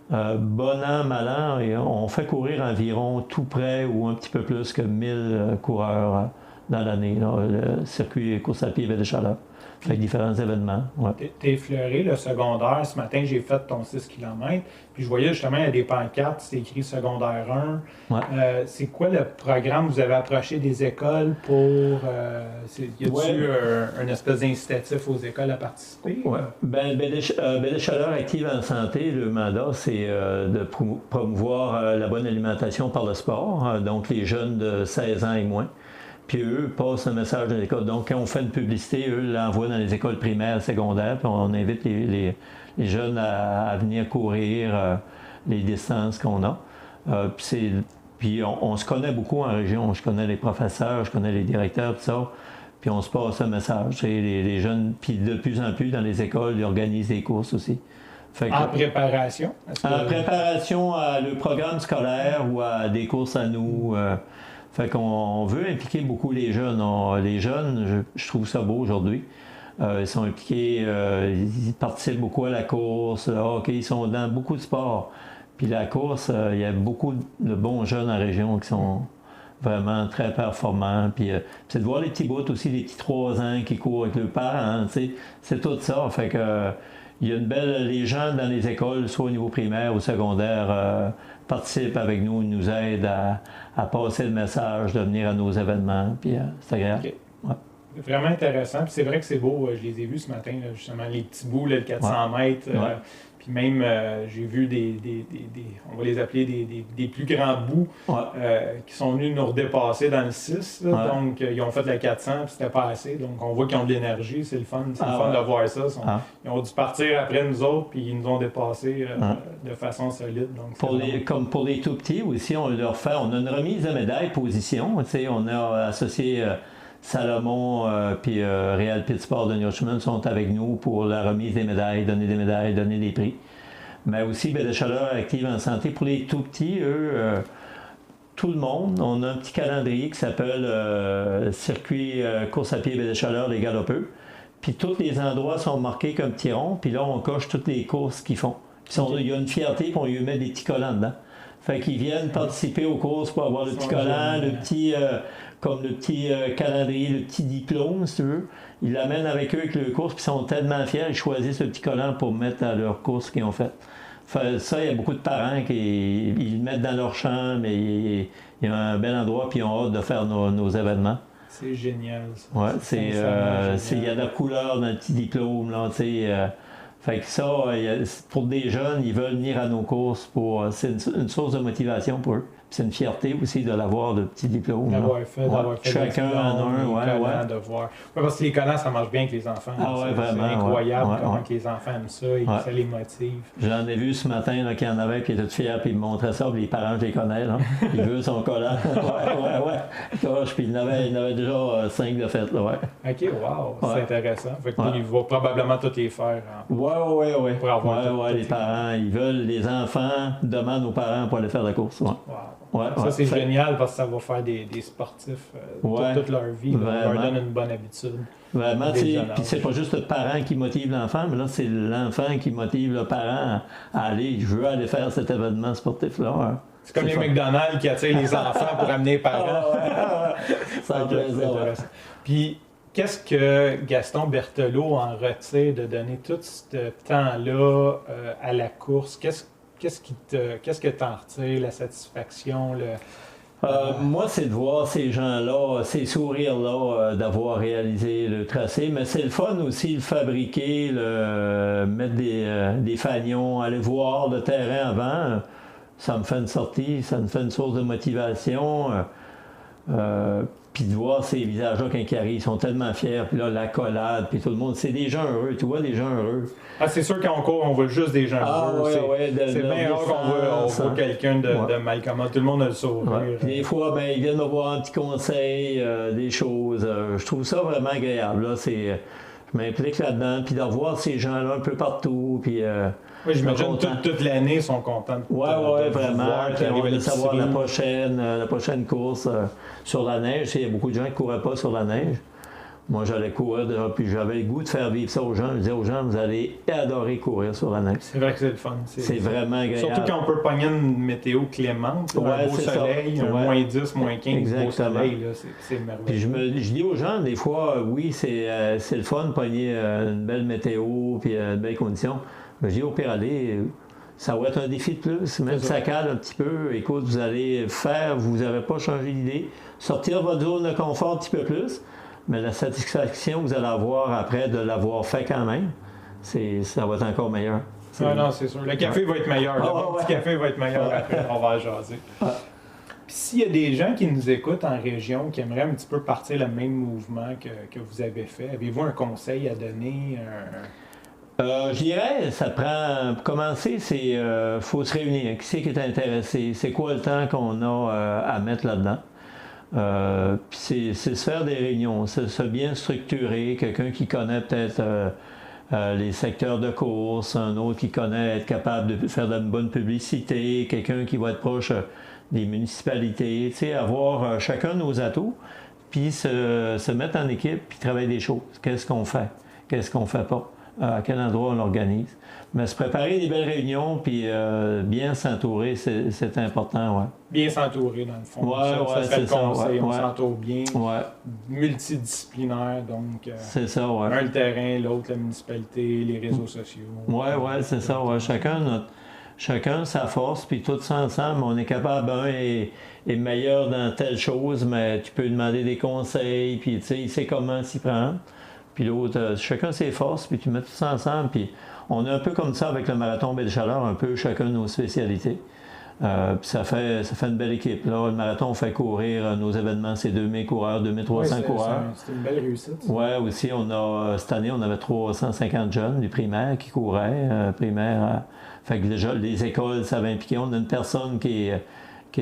bon an, mal an, et on fait courir environ tout près ou un petit peu plus que 1000 coureurs dans l'année, le circuit course à pied Baie des Chaleurs. Fait différents événements. Ouais.
T'es effleuré le secondaire. Ce matin, j'ai fait ton 6 km. Puis je voyais justement, il y a des pancartes, c'est écrit secondaire 1. Ouais. C'est quoi le programme? Vous avez approché des écoles pour. Y a-t-il un espèce d'incitatif aux écoles à participer?
Oui. Baie des Chaleurs Active en Santé, le mandat, c'est de promouvoir la bonne alimentation par le sport. Donc les jeunes de 16 ans et moins. Puis eux passent un message dans l'école. Donc, quand on fait une publicité, eux l'envoient dans les écoles primaires, secondaires, puis on invite les jeunes à venir courir les distances qu'on a. Puis on se connaît beaucoup en région. Je connais les professeurs, je connais les directeurs, tout ça. Puis on se passe un message. Les jeunes, puis de plus en plus dans les écoles, ils organisent des courses aussi.
En préparation?
En préparation à le programme scolaire ou à des courses à nous. Fait qu'on veut impliquer beaucoup les jeunes. Les jeunes, je trouve ça beau aujourd'hui. Ils sont impliqués, ils participent beaucoup à la course, le hockey, ils sont dans beaucoup de sports. Puis la course, il y a beaucoup de bons jeunes en région qui sont vraiment très performants. Puis c'est de voir les petits bouts aussi, les petits 3 ans qui courent avec leurs parents, c'est tout ça. Fait que il y a une belle... Les gens dans les écoles, soit au niveau primaire ou secondaire, participent avec nous, ils nous aident à passer le message, de venir à nos événements. Puis c'est agréable.
Okay.
Ouais.
Vraiment intéressant. Puis c'est vrai que c'est beau. Je les ai vus ce matin, là, justement, les petits bouts, là, le 400 mètres. Puis même, j'ai vu on va les appeler des plus grands bouts qui sont venus nous redépasser dans le 6. Là. Donc, ils ont fait le 400 puis c'était pas assez. Donc, on voit qu'ils ont de l'énergie. C'est le fun. C'est le fun de voir ça. Ils ont dû partir après nous autres puis ils nous ont dépassés de façon solide. Donc,
comme pour les tout petits aussi, on a une remise de médaille position. On a associé... Salomon puis Real Pitsport de Newchman sont avec nous pour la remise des médailles, donner des prix. Mais aussi Baie de Chaleur Active en Santé. Pour les tout petits, eux, tout le monde, on a un petit calendrier qui s'appelle Circuit course à pied Baie de Chaleur, les galopeux. Puis tous les endroits sont marqués comme petits ronds, puis là on coche toutes les courses qu'ils font. Il y a une fierté, puis on lui met des petits collants dedans. Fait qu'ils viennent participer aux courses pour avoir le petit collant, le petit... comme le petit calendrier, le petit diplôme, si tu veux. Ils l'amènent avec eux avec leurs courses, puis ils sont tellement fiers, ils choisissent le petit collant pour mettre dans leurs courses qu'ils ont faites. Ça, il y a beaucoup de parents qui ils le mettent dans leur chambre, et il y a un bel endroit, puis ils ont hâte de faire nos événements.
C'est génial, ça.
Ouais, il y a de la couleur dans le petit diplôme, là, tu sais. Fait que ça, pour des jeunes, ils veulent venir à nos courses, c'est une source de motivation pour eux. C'est une fierté aussi de l'avoir, le petit diplôme.
D'avoir fait
chacun en un,
de voir. Parce que les collants, ça marche bien avec les enfants.
Vraiment.
C'est incroyable comment les enfants aiment ça et ça les motive.
J'en ai vu ce matin qu'il y en avait qui étaient tout fiers, puis ils me montraient ça, puis les parents, je les connais, là. Ils veulent son collant. Puis il y en avait déjà 5 de fait, là,
OK, wow, c'est intéressant. Fait que il va probablement tous les faire.
Oui.
Pour avoir
les parents, ils veulent, les enfants demandent aux parents pour aller faire la course.
Ça, c'est génial parce que ça va faire des sportifs toute leur vie. Ça leur donne une bonne habitude.
Vraiment, puis c'est pas juste le parent qui motive l'enfant, mais là, c'est l'enfant qui motive le parent à aller. Je veux aller faire cet événement sportif-là.
C'est comme les McDonald's qui attirent les enfants pour amener les parents.
Ça intéressant.
Puis, qu'est-ce que Gaston Berthelot en retire de donner tout ce temps-là à la course? Qu'est-ce que t'en retires, la satisfaction?
Moi, c'est de voir ces gens-là, ces sourires-là, d'avoir réalisé le tracé. Mais c'est le fun aussi, le fabriquer, mettre des fanions, aller voir le terrain avant. Ça me fait une sortie, ça me fait une source de motivation. Puis de voir ces visages-là quand ils arrivent, ils sont tellement fiers, puis là, l'accolade, puis tout le monde, c'est des gens heureux, tu vois, des gens heureux.
C'est sûr qu'en cours, on voit juste des gens heureux. C'est bien rare qu'on voit quelqu'un de mal comment tout le monde a le sourire.
Des fois, ils viennent me voir un petit conseil, des choses. Je trouve ça vraiment agréable. Là, je m'implique là-dedans, puis de revoir ces gens-là un peu partout, puis...
Oui, j'imagine toute l'année, ils sont contents de
vraiment. Puis on va savoir la prochaine course sur la neige. Il y a beaucoup de gens qui ne couraient pas sur la neige. Moi, j'allais courir, puis j'avais le goût de faire vivre ça aux gens. Je disais aux gens, vous allez adorer courir sur la neige.
C'est vrai que c'est le fun.
C'est vraiment agréable.
Surtout quand on peut pogner une météo clémente, un beau soleil, un moins 10, moins 15, beau soleil, c'est merveilleux.
Puis je dis aux gens, des fois, oui, c'est le fun de pogner une belle météo, puis une belle condition. Mais je dis au pire aller, ça va être un défi de plus, même si ça cale un petit peu. Écoute, vous allez vous n'avez pas changé d'idée, sortir de votre zone de confort un petit peu plus, mais la satisfaction que vous allez avoir après de l'avoir fait quand même, ça va être encore meilleur.
Non, c'est sûr. Le café va être meilleur. Le petit café va être meilleur après. On va jaser. Puis s'il y a des gens qui nous écoutent en région qui aimeraient un petit peu partir le même mouvement que vous avez fait, avez-vous un conseil à donner?
Je dirais, ça prend, pour commencer, faut se réunir. Qui c'est qui est intéressé? C'est quoi le temps qu'on a à mettre là-dedans? Puis c'est se faire des réunions, se bien structurer, quelqu'un qui connaît peut-être les secteurs de course, un autre qui connaît, être capable de faire de la bonne publicité, quelqu'un qui va être proche des municipalités, tu sais, avoir chacun nos atouts, puis se mettre en équipe, puis travailler des choses. Qu'est-ce qu'on fait? Qu'est-ce qu'on fait pas? À quel endroit on l'organise? Mais se préparer des belles réunions, puis bien s'entourer, c'est important, ouais.
Bien s'entourer, dans le fond.
Ouais,
ça serait le conseil. On
ouais.
s'entoure bien.
Ouais.
Multidisciplinaire, donc.
C'est ça, ouais.
Un le terrain, l'autre la municipalité, les réseaux sociaux.
Ouais, c'est ça, ouais. Chacun sa force, puis tout ça ensemble, on est capable, un est meilleur dans telle chose, mais tu peux demander des conseils, puis tu sais, il sait comment s'y prendre. Puis l'autre, chacun ses forces, puis tu mets tout ça ensemble, puis on est un peu comme ça avec le marathon Baie-des-Chaleurs, un peu chacun nos spécialités. Puis ça fait une belle équipe. Là, le marathon, on fait courir nos événements, c'est 2000 coureurs, 2300 coureurs.
C'est une belle réussite.
Oui, aussi, cette année, on avait 350 jeunes, des primaires qui couraient, fait que déjà, les écoles, ça va impliquer. On a une personne qui est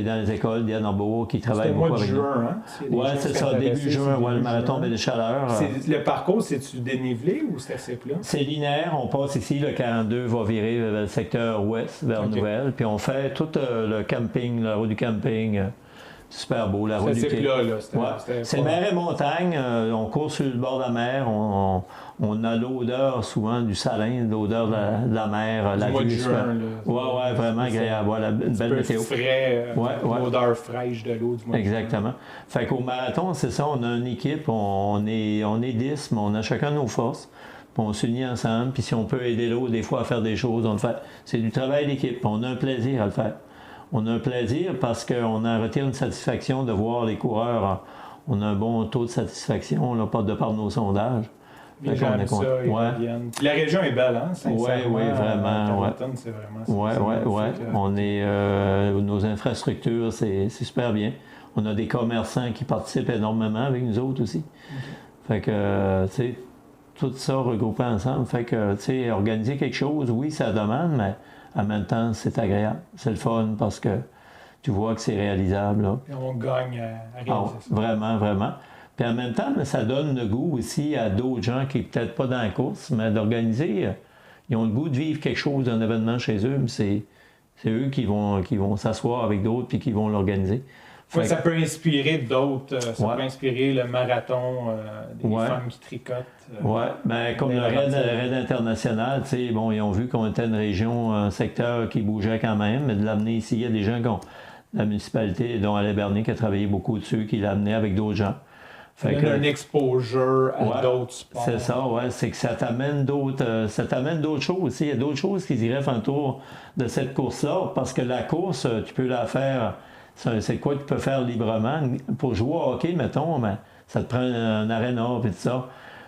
dans les écoles, Diane Arbour, qui travaille beaucoup avec nous.
C'était le mois de juin, hein?
Oui, c'est ça, début juin, le marathon Baie-des-Chaleurs.
Le parcours, c'est-tu dénivelé ou c'est assez plat?
C'est linéaire. On passe ici, le 42 va virer vers le secteur ouest, vers Nouvelle. Puis on fait tout le camping, la route du camping. Super beau, la route du
Quai.
C'est mer et montagne. On court sur le bord de la mer. On a l'odeur souvent du salin, l'odeur de la mer, la vue. Oui, vraiment agréable. Voilà, une belle météo.
Frais, l'odeur fraîche de l'eau du mois.
Exactement. Fait qu'au marathon, c'est ça, on a une équipe, on est 10, mais on a chacun nos forces. Puis on s'unit ensemble, puis si on peut aider l'autre des fois à faire des choses, on le fait. C'est du travail d'équipe, on a un plaisir à le faire. On a un plaisir parce qu'on en retire une satisfaction de voir les coureurs. On a un bon taux de satisfaction, là, pas de par nos sondages.
Les gens aiment ça, ils reviennent. La région est belle, hein?
Oui, vraiment.
C'est vraiment
On est, nos infrastructures, c'est super bien. On a des commerçants qui participent énormément avec nous autres aussi. Fait que, tu sais, tout ça regroupé ensemble. Fait que, tu sais, organiser quelque chose, oui, ça demande, mais en même temps, c'est agréable. C'est le fun parce que tu vois que c'est réalisable. Là.
Et on gagne à réaliser ça.
Vraiment. Puis en même temps, ça donne le goût aussi à d'autres gens qui sont peut-être pas dans la course, mais d'organiser. Ils ont le goût de vivre quelque chose, un événement chez eux, mais c'est eux qui vont s'asseoir avec d'autres puis qui vont l'organiser.
Ça peut inspirer d'autres. Ça peut inspirer le marathon des femmes qui tricotent.
Comme le raid international, ils ont vu qu'on était une région, un secteur qui bougeait quand même, mais de l'amener ici, il y a des gens la municipalité, dont Alain Bernier, qui a travaillé beaucoup dessus, qui l'a amené avec d'autres gens.
Ça donne un exposure à d'autres sports.
C'est ça, c'est que ça t'amène d'autres choses aussi. Il y a d'autres choses qui iraient autour de cette course-là, parce que la course, tu peux la faire. C'est quoi que tu peux faire librement. Pour jouer au hockey, mettons, mais ça te prend un aréna et tout ça.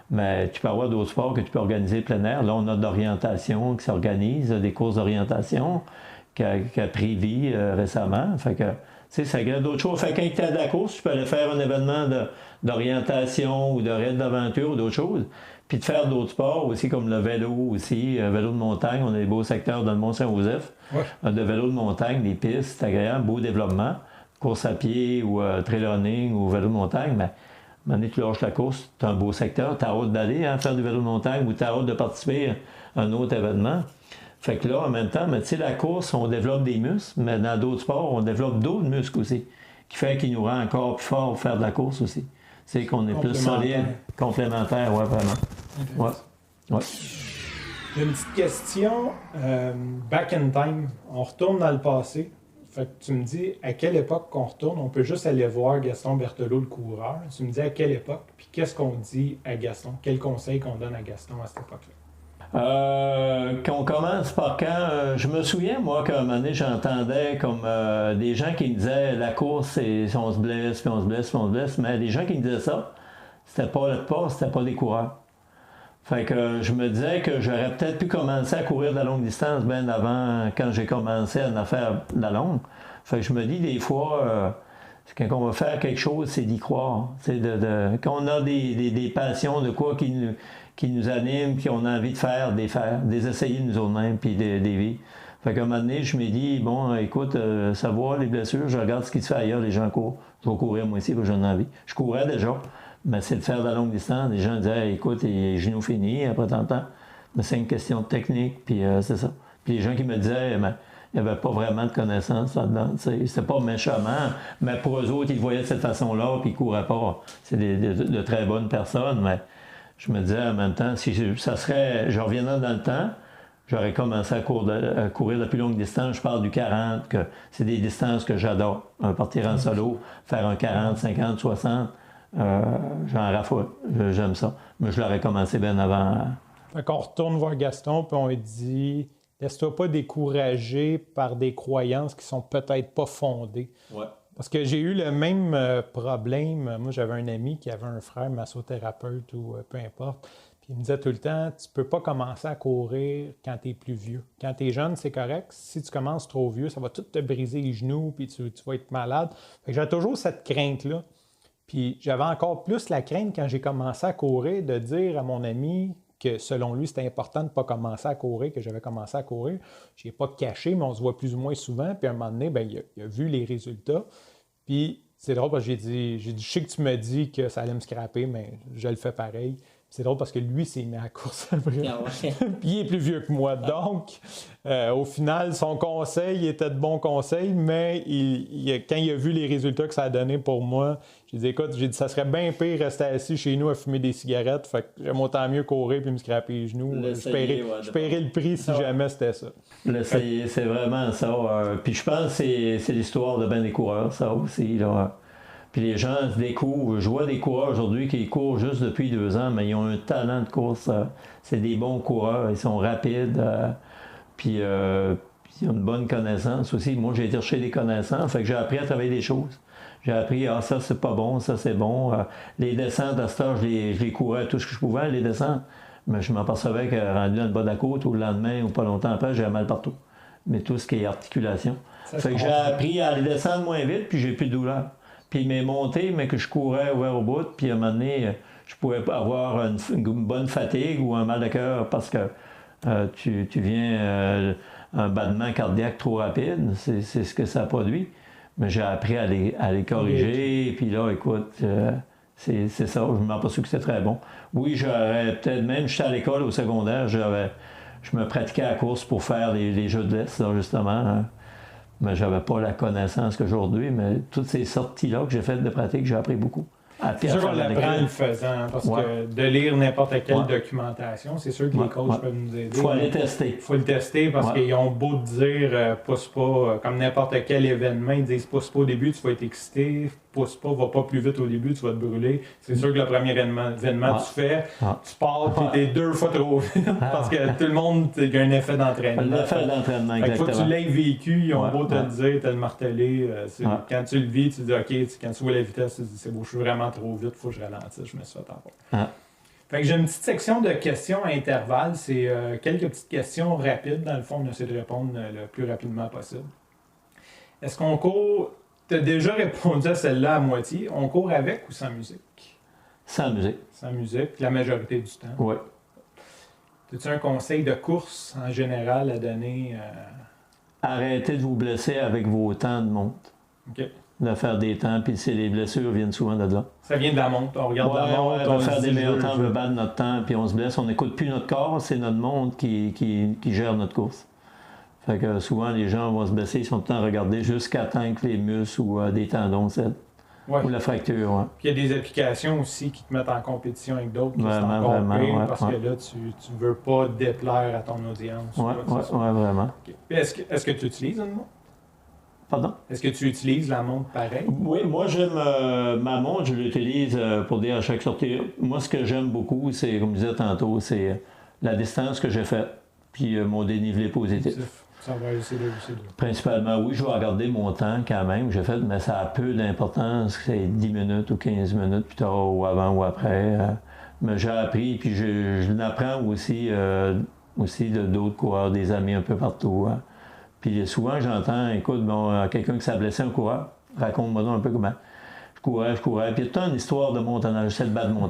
Mais tu peux avoir d'autres sports que tu peux organiser plein air. Là, on a d'orientation qui s'organise, des courses d'orientation qui a pris vie récemment. Fait que, tu sais, ça crée d'autres choses. Fait que quand tu es à la course, tu peux aller faire un événement d'orientation ou de raid d'aventure ou d'autres choses. Puis de faire d'autres sports aussi, comme le vélo aussi, vélo de montagne. On a des beaux secteurs dans le Mont-Saint-Joseph. De vélo de montagne, des pistes, c'est agréable, beau développement. Course à pied ou trail running ou vélo de montagne, mais à un moment donné, tu lâches la course, tu as un beau secteur, tu as hâte d'aller faire du vélo de montagne ou tu as hâte de participer à un autre événement. Fait que là, en même temps, tu sais, la course, on développe des muscles, mais dans d'autres sports, on développe d'autres muscles aussi, qui fait qu'il nous rend encore plus fort pour faire de la course aussi. C'est qu'on est plus solide, complémentaire, vraiment.
J'ai une petite question. Back in time, on retourne dans le passé. Fait que tu me dis à quelle époque qu'on retourne, on peut juste aller voir Gaston Berthelot, le coureur. Tu me dis à quelle époque, puis qu'est-ce qu'on dit à Gaston? Quel conseil qu'on donne à Gaston à cette époque-là?
Qu'on commence par quand, je me souviens, moi, qu'à un moment donné, j'entendais comme des gens qui me disaient la course, c'est on se blesse, puis on se blesse, puis on se blesse, mais les gens qui me disaient ça, c'était pas des coureurs. Fait que je me disais que j'aurais peut-être pu commencer à courir de la longue distance bien avant, quand j'ai commencé à en faire de la longue. Fait que je me dis des fois, quand on va faire quelque chose, c'est d'y croire. Quand on a des passions de quoi qui nous animent, puis on a envie de faire, des essayer de nous autres-mêmes, puis des vivre. Fait qu'à un moment donné, je me dis, bon, écoute, savoir les blessures, je regarde ce qui se fait ailleurs, les gens courent. Je vais courir moi aussi, j'en ai envie. Je courais déjà, mais c'est de faire de la longue distance. Les gens disaient, écoute, les genoux finis après tant de temps. Mais c'est une question de technique, puis c'est ça. Puis les gens qui me disaient, mais il n'y avait pas vraiment de connaissances là-dedans. C'était pas méchamment, mais pour eux autres, ils le voyaient de cette façon-là, puis ils ne couraient pas. C'est de très bonnes personnes, mais je me disais en même temps, si je reviendrais dans le temps, j'aurais commencé à courir de plus longue distance. Je parle du 40, que c'est des distances que j'adore. Partir en solo, faire un 40, 50, 60, j'en raffole. J'aime ça. Mais je l'aurais commencé bien avant.
Fait qu'on retourne voir Gaston, puis on lui dit laisse-toi pas décourager par des croyances qui sont peut-être pas fondées.
Ouais.
Parce que j'ai eu le même problème. Moi, j'avais un ami qui avait un frère massothérapeute ou peu importe. Puis il me disait tout le temps, tu peux pas commencer à courir quand tu es plus vieux. Quand tu es jeune, c'est correct. Si tu commences trop vieux, ça va tout te briser les genoux, puis tu vas être malade. Fait que j'avais toujours cette crainte-là. Puis j'avais encore plus la crainte quand j'ai commencé à courir de dire à mon ami que selon lui, c'était important de ne pas commencer à courir, que j'avais commencé à courir. Je n'ai pas caché, mais on se voit plus ou moins souvent. Puis à un moment donné, bien, il a vu les résultats. Puis c'est drôle parce que j'ai dit, je sais que tu me dis que ça allait me scraper, mais je le fais pareil. C'est drôle parce que lui, s'est mis à la course après.
Ah ouais.
Puis il est plus vieux que moi. Donc, au final, son conseil était de bons conseils, mais quand il a vu les résultats que ça a donné pour moi, j'ai dit, ça serait bien pire rester assis chez nous à fumer des cigarettes. Fait que j'aime autant mieux courir puis me scraper les genoux. Je paierais le prix si jamais c'était ça.
L'essayer, c'est vraiment ça. Puis je pense que c'est l'histoire de bien des coureurs, ça aussi. Là. Puis les gens se découvrent. Je vois des coureurs aujourd'hui qui courent juste depuis 2 ans, mais ils ont un talent de course. C'est des bons coureurs, ils sont rapides. Puis ils ont une bonne connaissance aussi. Moi, j'ai été chercher des connaissances, fait que j'ai appris à travailler des choses. J'ai appris, ça c'est pas bon, ça c'est bon. Les descentes à ce temps, je les courais tout ce que je pouvais, les descentes. Mais je m'apercevais que rendu dans le bas de la côte, ou le lendemain, ou pas longtemps après, j'avais mal partout. Mais tout ce qui est articulation. Fait que j'ai appris à les descendre moins vite, puis j'ai plus de douleur. Puis il m'est monté, mais que je courais ouvert au bout, puis à un moment donné, je pouvais avoir une bonne fatigue ou un mal de cœur parce que tu viens un battement cardiaque trop rapide, c'est ce que ça produit. Mais j'ai appris à les corriger, puis là, écoute, c'est ça, je ne m'aperçois que c'est très bon. Oui, j'aurais peut-être même, j'étais à l'école au secondaire, je me pratiquais à la course pour faire les jeux de l'Est, justement. Hein. Mais je n'avais pas la connaissance qu'aujourd'hui, mais toutes ces sorties-là que j'ai faites de pratique, j'ai appris beaucoup.
C'est sûr qu'on l'apprend en le faisant, parce que de lire n'importe quelle documentation, c'est sûr que les coachs peuvent nous aider.
Il faut aller tester.
Il faut le tester parce qu'ils ont beau te dire pousse pas, comme n'importe quel événement, ils disent pousse pas au début, tu vas être excité, pousse pas, va pas plus vite au début, tu vas te brûler. C'est sûr que le premier événement tu fais, tu pars puis t'es 2 fois trop vite parce que tout le monde a un effet d'entraînement.
L'effet d'entraînement, exactement.
Il faut que tu l'aies vécu, ils ont beau te le dire, te le marteler. Quand tu le vis, tu dis OK, quand tu vois la vitesse, tu dis c'est beau, je suis vraiment trop vite, il faut que je ralentisse, je me suis fait avoir. Fait que j'ai une petite section de questions à intervalles. C'est quelques petites questions rapides. Dans le fond, on essaie de répondre le plus rapidement possible. Est-ce qu'on court... Tu as déjà répondu à celle-là à moitié. On court avec ou sans musique?
Sans musique.
Sans musique, la majorité du temps.
Oui.
As-tu un conseil de course en général à donner?
Arrêtez de vous blesser avec vos temps de monte.
OK.
De faire des temps, puis les blessures viennent souvent de là.
Ça vient de la montre. On regarde la montre.
On va faire des meilleurs temps, on veut battre notre temps, puis on se blesse. On n'écoute plus notre corps, c'est notre montre qui gère notre course. Fait que souvent, les gens vont se blesser, ils sont tout le temps à regarder jusqu'à temps que les muscles ou des tendons cèdent. Ouais. Ou la fracture, ouais.
Puis il y a des applications aussi qui te mettent en compétition avec d'autres qui sont encore pire parce que là, tu ne veux pas déplaire à ton audience.
Oui, vraiment.
Okay. Est-ce que tu utilises une montre?
Pardon?
Est-ce que tu utilises la montre pareil?
Oui, moi j'aime ma montre, je l'utilise pour dire à chaque sortie. Moi, ce que j'aime beaucoup, c'est, comme je disais tantôt, c'est la distance que j'ai faite, puis mon dénivelé positif.
Ça va essayer de.
Principalement, oui, je vais regarder mon temps quand même, j'ai fait, mais ça a peu d'importance, c'est 10 minutes ou 15 minutes plus tard ou avant ou après. Mais j'ai appris, puis je l'apprends aussi de d'autres coureurs, des amis un peu partout. Hein. Puis souvent, j'entends, écoute, quelqu'un qui s'est blessé, un coureur, raconte-moi donc un peu comment. Je courais. Puis il y a toute une histoire de montagnage. J'essaie de battre mon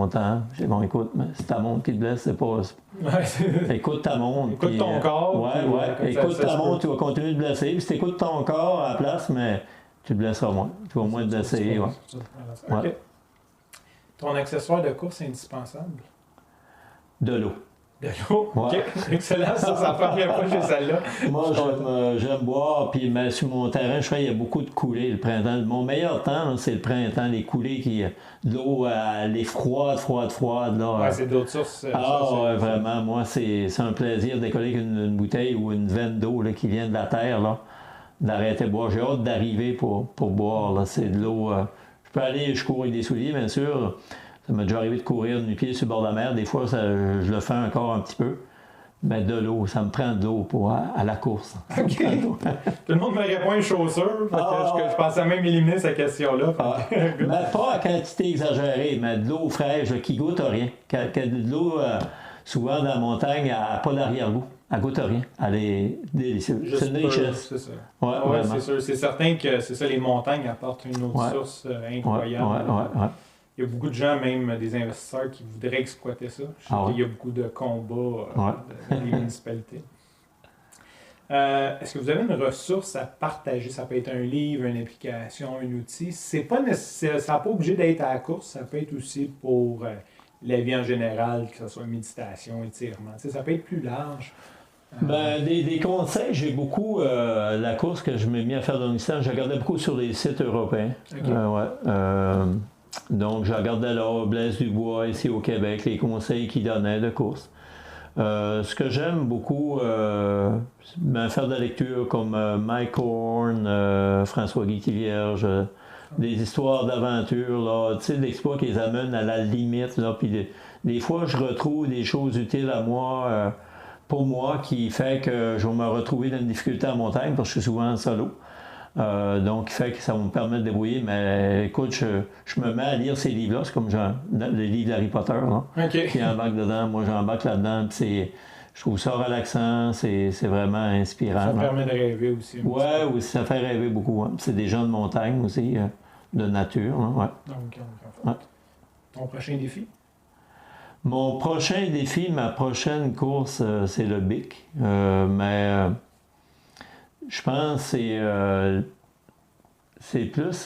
temps. J'ai dit, bon, écoute, mais c'est ta montre qui te blesse, c'est pas... Écoute ta montre.
Écoute ton corps.
Écoute ta montre, tu vas continuer de blesser. Puis si tu écoutes ton corps à la place, mais tu te blesseras moins. Tu vas moins te blesser.
OK. Ton accessoire de course indispensable?
De l'eau.
De l'eau?
Ouais.
OK. Excellent, ça, c'est la première fois que j'ai celle-là.
Moi, j'aime boire, puis mais sur mon terrain, je fais, il y a beaucoup de coulées le printemps. Mon meilleur temps, là, c'est le printemps, les coulées qui. De l'eau, elle est froide, là.
Ouais, c'est d'autres sources.
Ouais, vraiment, moi, c'est un plaisir de décoller avec une bouteille ou une veine d'eau là, qui vient de la terre, là, d'arrêter de boire. J'ai hâte d'arriver pour boire, là. C'est de l'eau. Je peux aller, je cours avec des souliers, bien sûr. Ça m'est déjà arrivé de courir nu-pied sur le bord de la mer. Des fois, je le fais encore un petit peu. Mais de l'eau, ça me prend de l'eau à la course.
OK. Tout le monde me répond une chaussure. Je pensais même éliminer cette question-là.
Mais pas à quantité exagérée, mais de l'eau fraîche qui goûte à rien. De l'eau, souvent dans la montagne, elle n'a pas d'arrière-goût. Elle goûte à rien. Elle est délicieuse. C'est une richesse.
C'est ça.
Ouais,
c'est sûr. C'est certain que c'est ça, les montagnes apportent une autre source incroyable.
Ouais.
Il y a beaucoup de gens, même des investisseurs, qui voudraient exploiter ça. Je sais qu'il y a beaucoup de combats dans les municipalités. Est-ce que vous avez une ressource à partager? Ça peut être un livre, une application, un outil. C'est pas nécessaire, ça n'a pas obligé d'être à la course. Ça peut être aussi pour la vie en général, que ce soit méditation, étirement. Ça peut être plus large.
Des conseils, j'ai beaucoup. La course que je m'ai mis à faire dans l'Istan, je regardais beaucoup sur les sites européens.
Okay.
Donc, je regardais là, Blaise Dubois, ici au Québec, les conseils qu'il donnait de course. Ce que j'aime beaucoup, faire de la lecture comme Mike Horn, François-Guy Thivierge, des histoires d'aventure, là, tu sais, d'exploits qui les amènent à la limite. Là, puis des fois, je retrouve des choses utiles à moi, pour moi, qui fait que je vais me retrouver dans une difficulté en montagne, parce que je suis souvent en solo. Donc, il fait que ça va me permettre de débrouiller. Mais écoute, je me mets à lire ces livres-là. C'est comme les livres d'Harry Potter, là, qui embarquent dedans. Moi, j'embarque là-dedans. Je trouve ça relaxant. C'est vraiment inspirant.
Ça permet de rêver aussi.
Oui, ça fait rêver beaucoup. Hein. C'est des gens de montagne aussi, de nature. Hein, ouais.
Donc, ton prochain défi?
Mon prochain défi, ma prochaine course, c'est le BIC. Je pense que c'est plus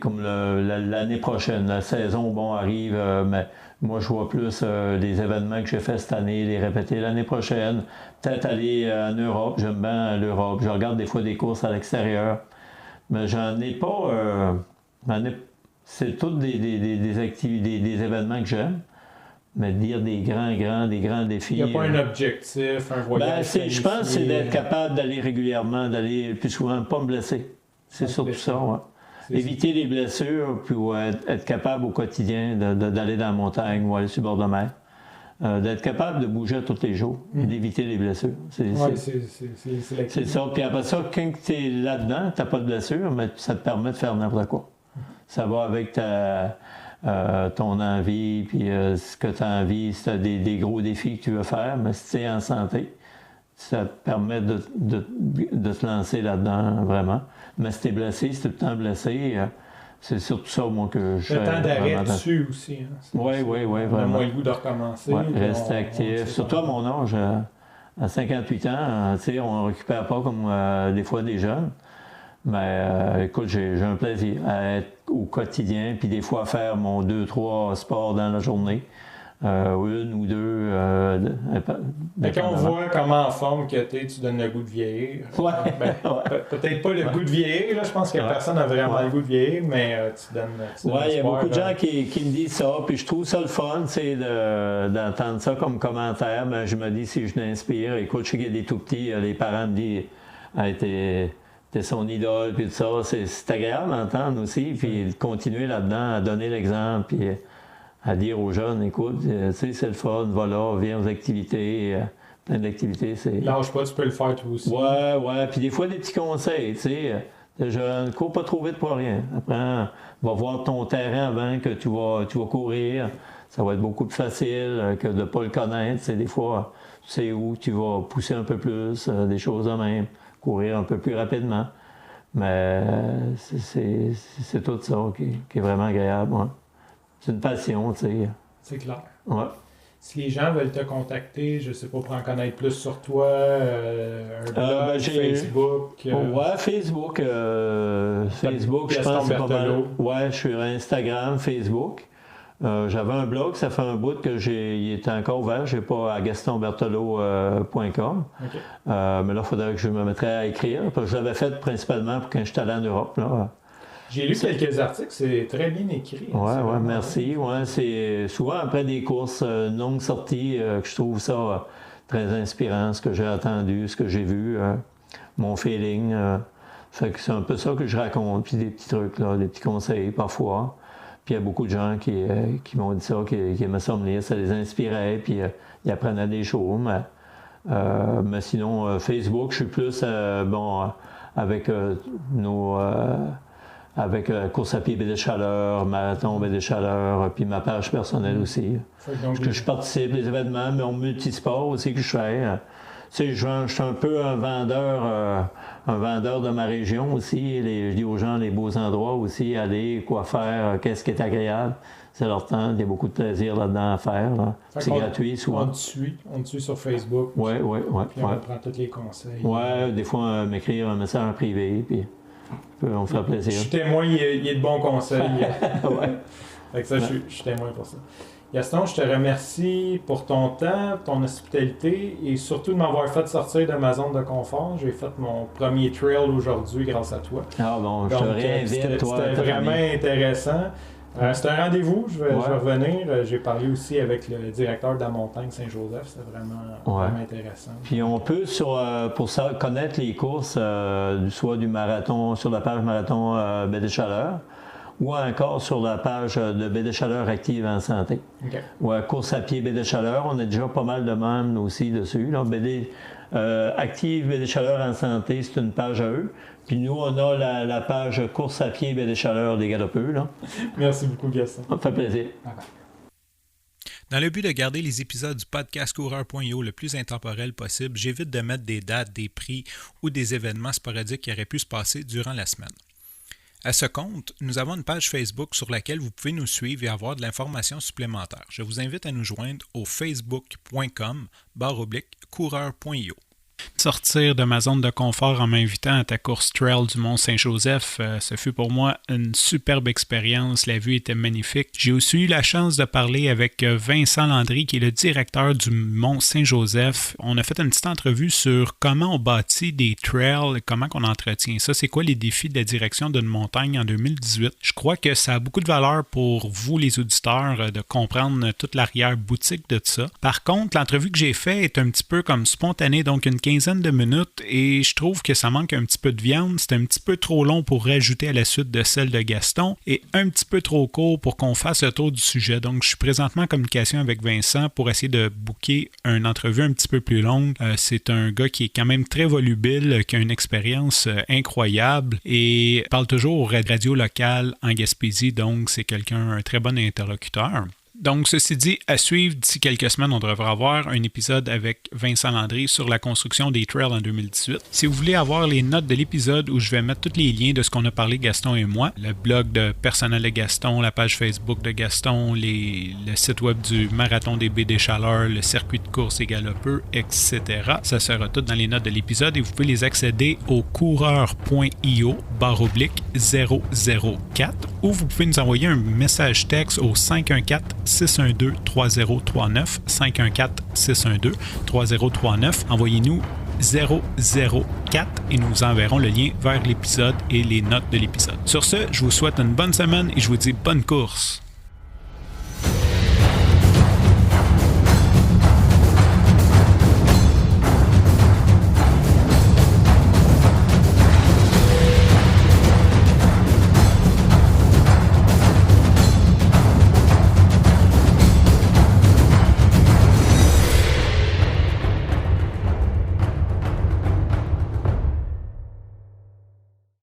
comme l'année prochaine. La saison, arrive, mais moi, je vois plus les événements que j'ai fait cette année, les répéter l'année prochaine. Peut-être aller en Europe. J'aime bien l'Europe. Je regarde des fois des courses à l'extérieur. Mais j'en ai pas... c'est tous des activités, des événements que j'aime. Mais dire des grands défis.
Il n'y a pas un objectif, un voyage.
Je pense que c'est d'être capable d'aller régulièrement, d'aller plus souvent, pas me blesser. C'est surtout ça, ouais. Éviter les blessures, puis être capable au quotidien d'aller dans la montagne ou aller sur le bord de la mer. D'être capable de bouger tous les jours, d'éviter les blessures. C'est ça. Puis après ça, quand tu es là-dedans, tu n'as pas de blessure, mais ça te permet de faire n'importe quoi. Ça va avec ton envie, puis ce que tu as envie, si tu as des gros défis que tu veux faire, mais si tu es en santé, ça te permet de te lancer là-dedans, vraiment. Mais si tu es blessé, si tu es tout le temps blessé, c'est surtout ça, moi, que je fais.
Le temps d'arrêt dessus aussi. Hein.
Oui, vraiment.
On a moins le goût de recommencer.
Ouais, rester actif. Surtout à mon âge, à 58 ans, on ne récupère pas comme des fois des jeunes. Mais écoute, j'ai un plaisir à être au quotidien, puis des fois à faire mon 2-3 sports dans la journée, une ou deux.
Quand on voit comment en forme que tu donnes le goût de vieillir.
Ouais.
Peut-être pas le goût de vieillir, là, je pense que personne n'a vraiment le goût de vieillir, mais tu donnes.
Oui, il y a beaucoup de gens qui me disent ça, puis je trouve ça le fun, d'entendre ça comme commentaire. Mais je me dis, si je l'inspire, écoute, je sais qu'il y a des tout petits, les parents me disent, t'es son idole, puis tout ça. C'est agréable d'entendre aussi, puis de continuer là-dedans, à donner l'exemple, puis à dire aux jeunes, écoute, c'est le fun, va là, viens aux activités, plein d'activités.
Lâche pas, tu peux le faire toi aussi.
Ouais, puis des fois des petits conseils, tu sais. Je ne cours pas trop vite pour rien. Après, va voir ton terrain avant que tu vas courir. Ça va être beaucoup plus facile que de ne pas le connaître. Des fois, tu sais où tu vas pousser un peu plus, des choses de même. Courir un peu plus rapidement. Mais c'est tout ça qui est vraiment agréable. Ouais. C'est une passion, tu sais.
C'est clair.
Ouais.
Si les gens veulent te contacter, je ne sais pas, pour en connaître plus sur toi, un blog, Facebook.
Ouais, Facebook. Facebook, je pense que c'est pas mal. Ouais, je suis sur Instagram, Facebook. J'avais un blog, ça fait un bout que il est encore ouvert, je n'ai pas à gastonberthelot.com.
OK.
Mais là, il faudrait que je me mettrais à écrire. Parce que je l'avais fait principalement pour quand j'étais allé en Europe. Là.
J'ai lu quelques articles, c'est très bien écrit.
Oui, merci. Ouais, c'est souvent après des courses, une longue sortie, que je trouve ça très inspirant, ce que j'ai entendu, ce que j'ai vu, mon feeling. Fait que c'est un peu ça que je raconte, puis des petits trucs, là, des petits conseils parfois. Puis il y a beaucoup de gens qui m'ont dit ça, qui aimaient ça me lire, ça les inspirait, puis ils apprenaient des choses. Mais sinon, Facebook, je suis plus, avec avec course à pied Baie des Chaleurs, marathon Baie des Chaleurs, puis ma page personnelle aussi. Parce que je participe des événements, mais en multisport aussi que je fais. Tu sais, je suis un peu un vendeur de ma région aussi. Je dis aux gens les beaux endroits aussi, aller, quoi faire, qu'est-ce qui est agréable. C'est leur temps, il y a beaucoup de plaisir là-dedans à faire. Là. C'est gratuit souvent.
On te suit sur Facebook.
Oui.
Puis on prend tous les conseils.
Oui, des fois, m'écrire un message en privé, puis on me fait plaisir.
Je suis témoin, il y a de bons conseils.
Ouais.
Fait que ça, je suis témoin pour ça. Gaston, je te remercie pour ton temps, ton hospitalité et surtout de m'avoir fait sortir de ma zone de confort. J'ai fait mon premier trail aujourd'hui grâce à toi.
Ah bon, je te réinvite, toi.
C'était vraiment intéressant. C'est un rendez-vous, je vais revenir. J'ai parlé aussi avec le directeur de la montagne Saint-Joseph, c'était vraiment intéressant.
Puis on peut, pour ça, connaître les courses, soit du marathon, sur la page marathon Baie des Chaleurs, ou encore sur la page de Baie des Chaleurs Active en santé.
Okay.
Ou course à pied Baie des Chaleurs, on a déjà pas mal de membres aussi dessus. Là. Active Baie des Chaleurs en santé, c'est une page à eux. Puis nous, on a la page course à pied Baie des Chaleurs des Galopeux. Là.
Merci beaucoup, Gaston.
Ça me fait plaisir.
Bye-bye.
Dans le but de garder les épisodes du podcast Coureur.io le plus intemporel possible, j'évite de mettre des dates, des prix ou des événements sporadiques qui auraient pu se passer durant la semaine. À ce compte, nous avons une page Facebook sur laquelle vous pouvez nous suivre et avoir de l'information supplémentaire. Je vous invite à nous joindre au facebook.com/coureur.io. Sortir de ma zone de confort en m'invitant à ta course trail du Mont-Saint-Joseph, ce fut pour moi une superbe expérience. La vue était magnifique. J'ai aussi eu la chance de parler avec Vincent Landry, qui est le directeur du Mont-Saint-Joseph. On a fait une petite entrevue sur comment on bâtit des trails, comment on entretient ça. C'est quoi les défis de la direction d'une montagne en 2018? Je crois que ça a beaucoup de valeur pour vous, les auditeurs, de comprendre toute l'arrière-boutique de ça. Par contre, l'entrevue que j'ai faite est un petit peu comme spontanée, donc une quinzaine de minutes, et je trouve que ça manque un petit peu de viande. C'est un petit peu trop long pour rajouter à la suite de celle de Gaston et un petit peu trop court pour qu'on fasse le tour du sujet. Donc, je suis présentement en communication avec Vincent pour essayer de booker une entrevue un petit peu plus longue. C'est un gars qui est quand même très volubile, qui a une expérience incroyable et parle toujours aux radios locales en Gaspésie, donc c'est un très bon interlocuteur. Donc, ceci dit, à suivre, d'ici quelques semaines, on devrait avoir un épisode avec Vincent Landry sur la construction des trails en 2018. Si vous voulez avoir les notes de l'épisode où je vais mettre tous les liens de ce qu'on a parlé, Gaston et moi, le blog de personnel de Gaston, la page Facebook de Gaston, le site web du Marathon des Baies des Chaleurs, le circuit de course et galopeux, etc. Ça sera tout dans les notes de l'épisode et vous pouvez les accéder au coureur.io/004 ou vous pouvez nous envoyer un message texte au 514-612-3039, 514-612-3039. Envoyez-nous 004 et nous vous enverrons le lien vers l'épisode et les notes de l'épisode. Sur ce, je vous souhaite une bonne semaine et je vous dis bonne course!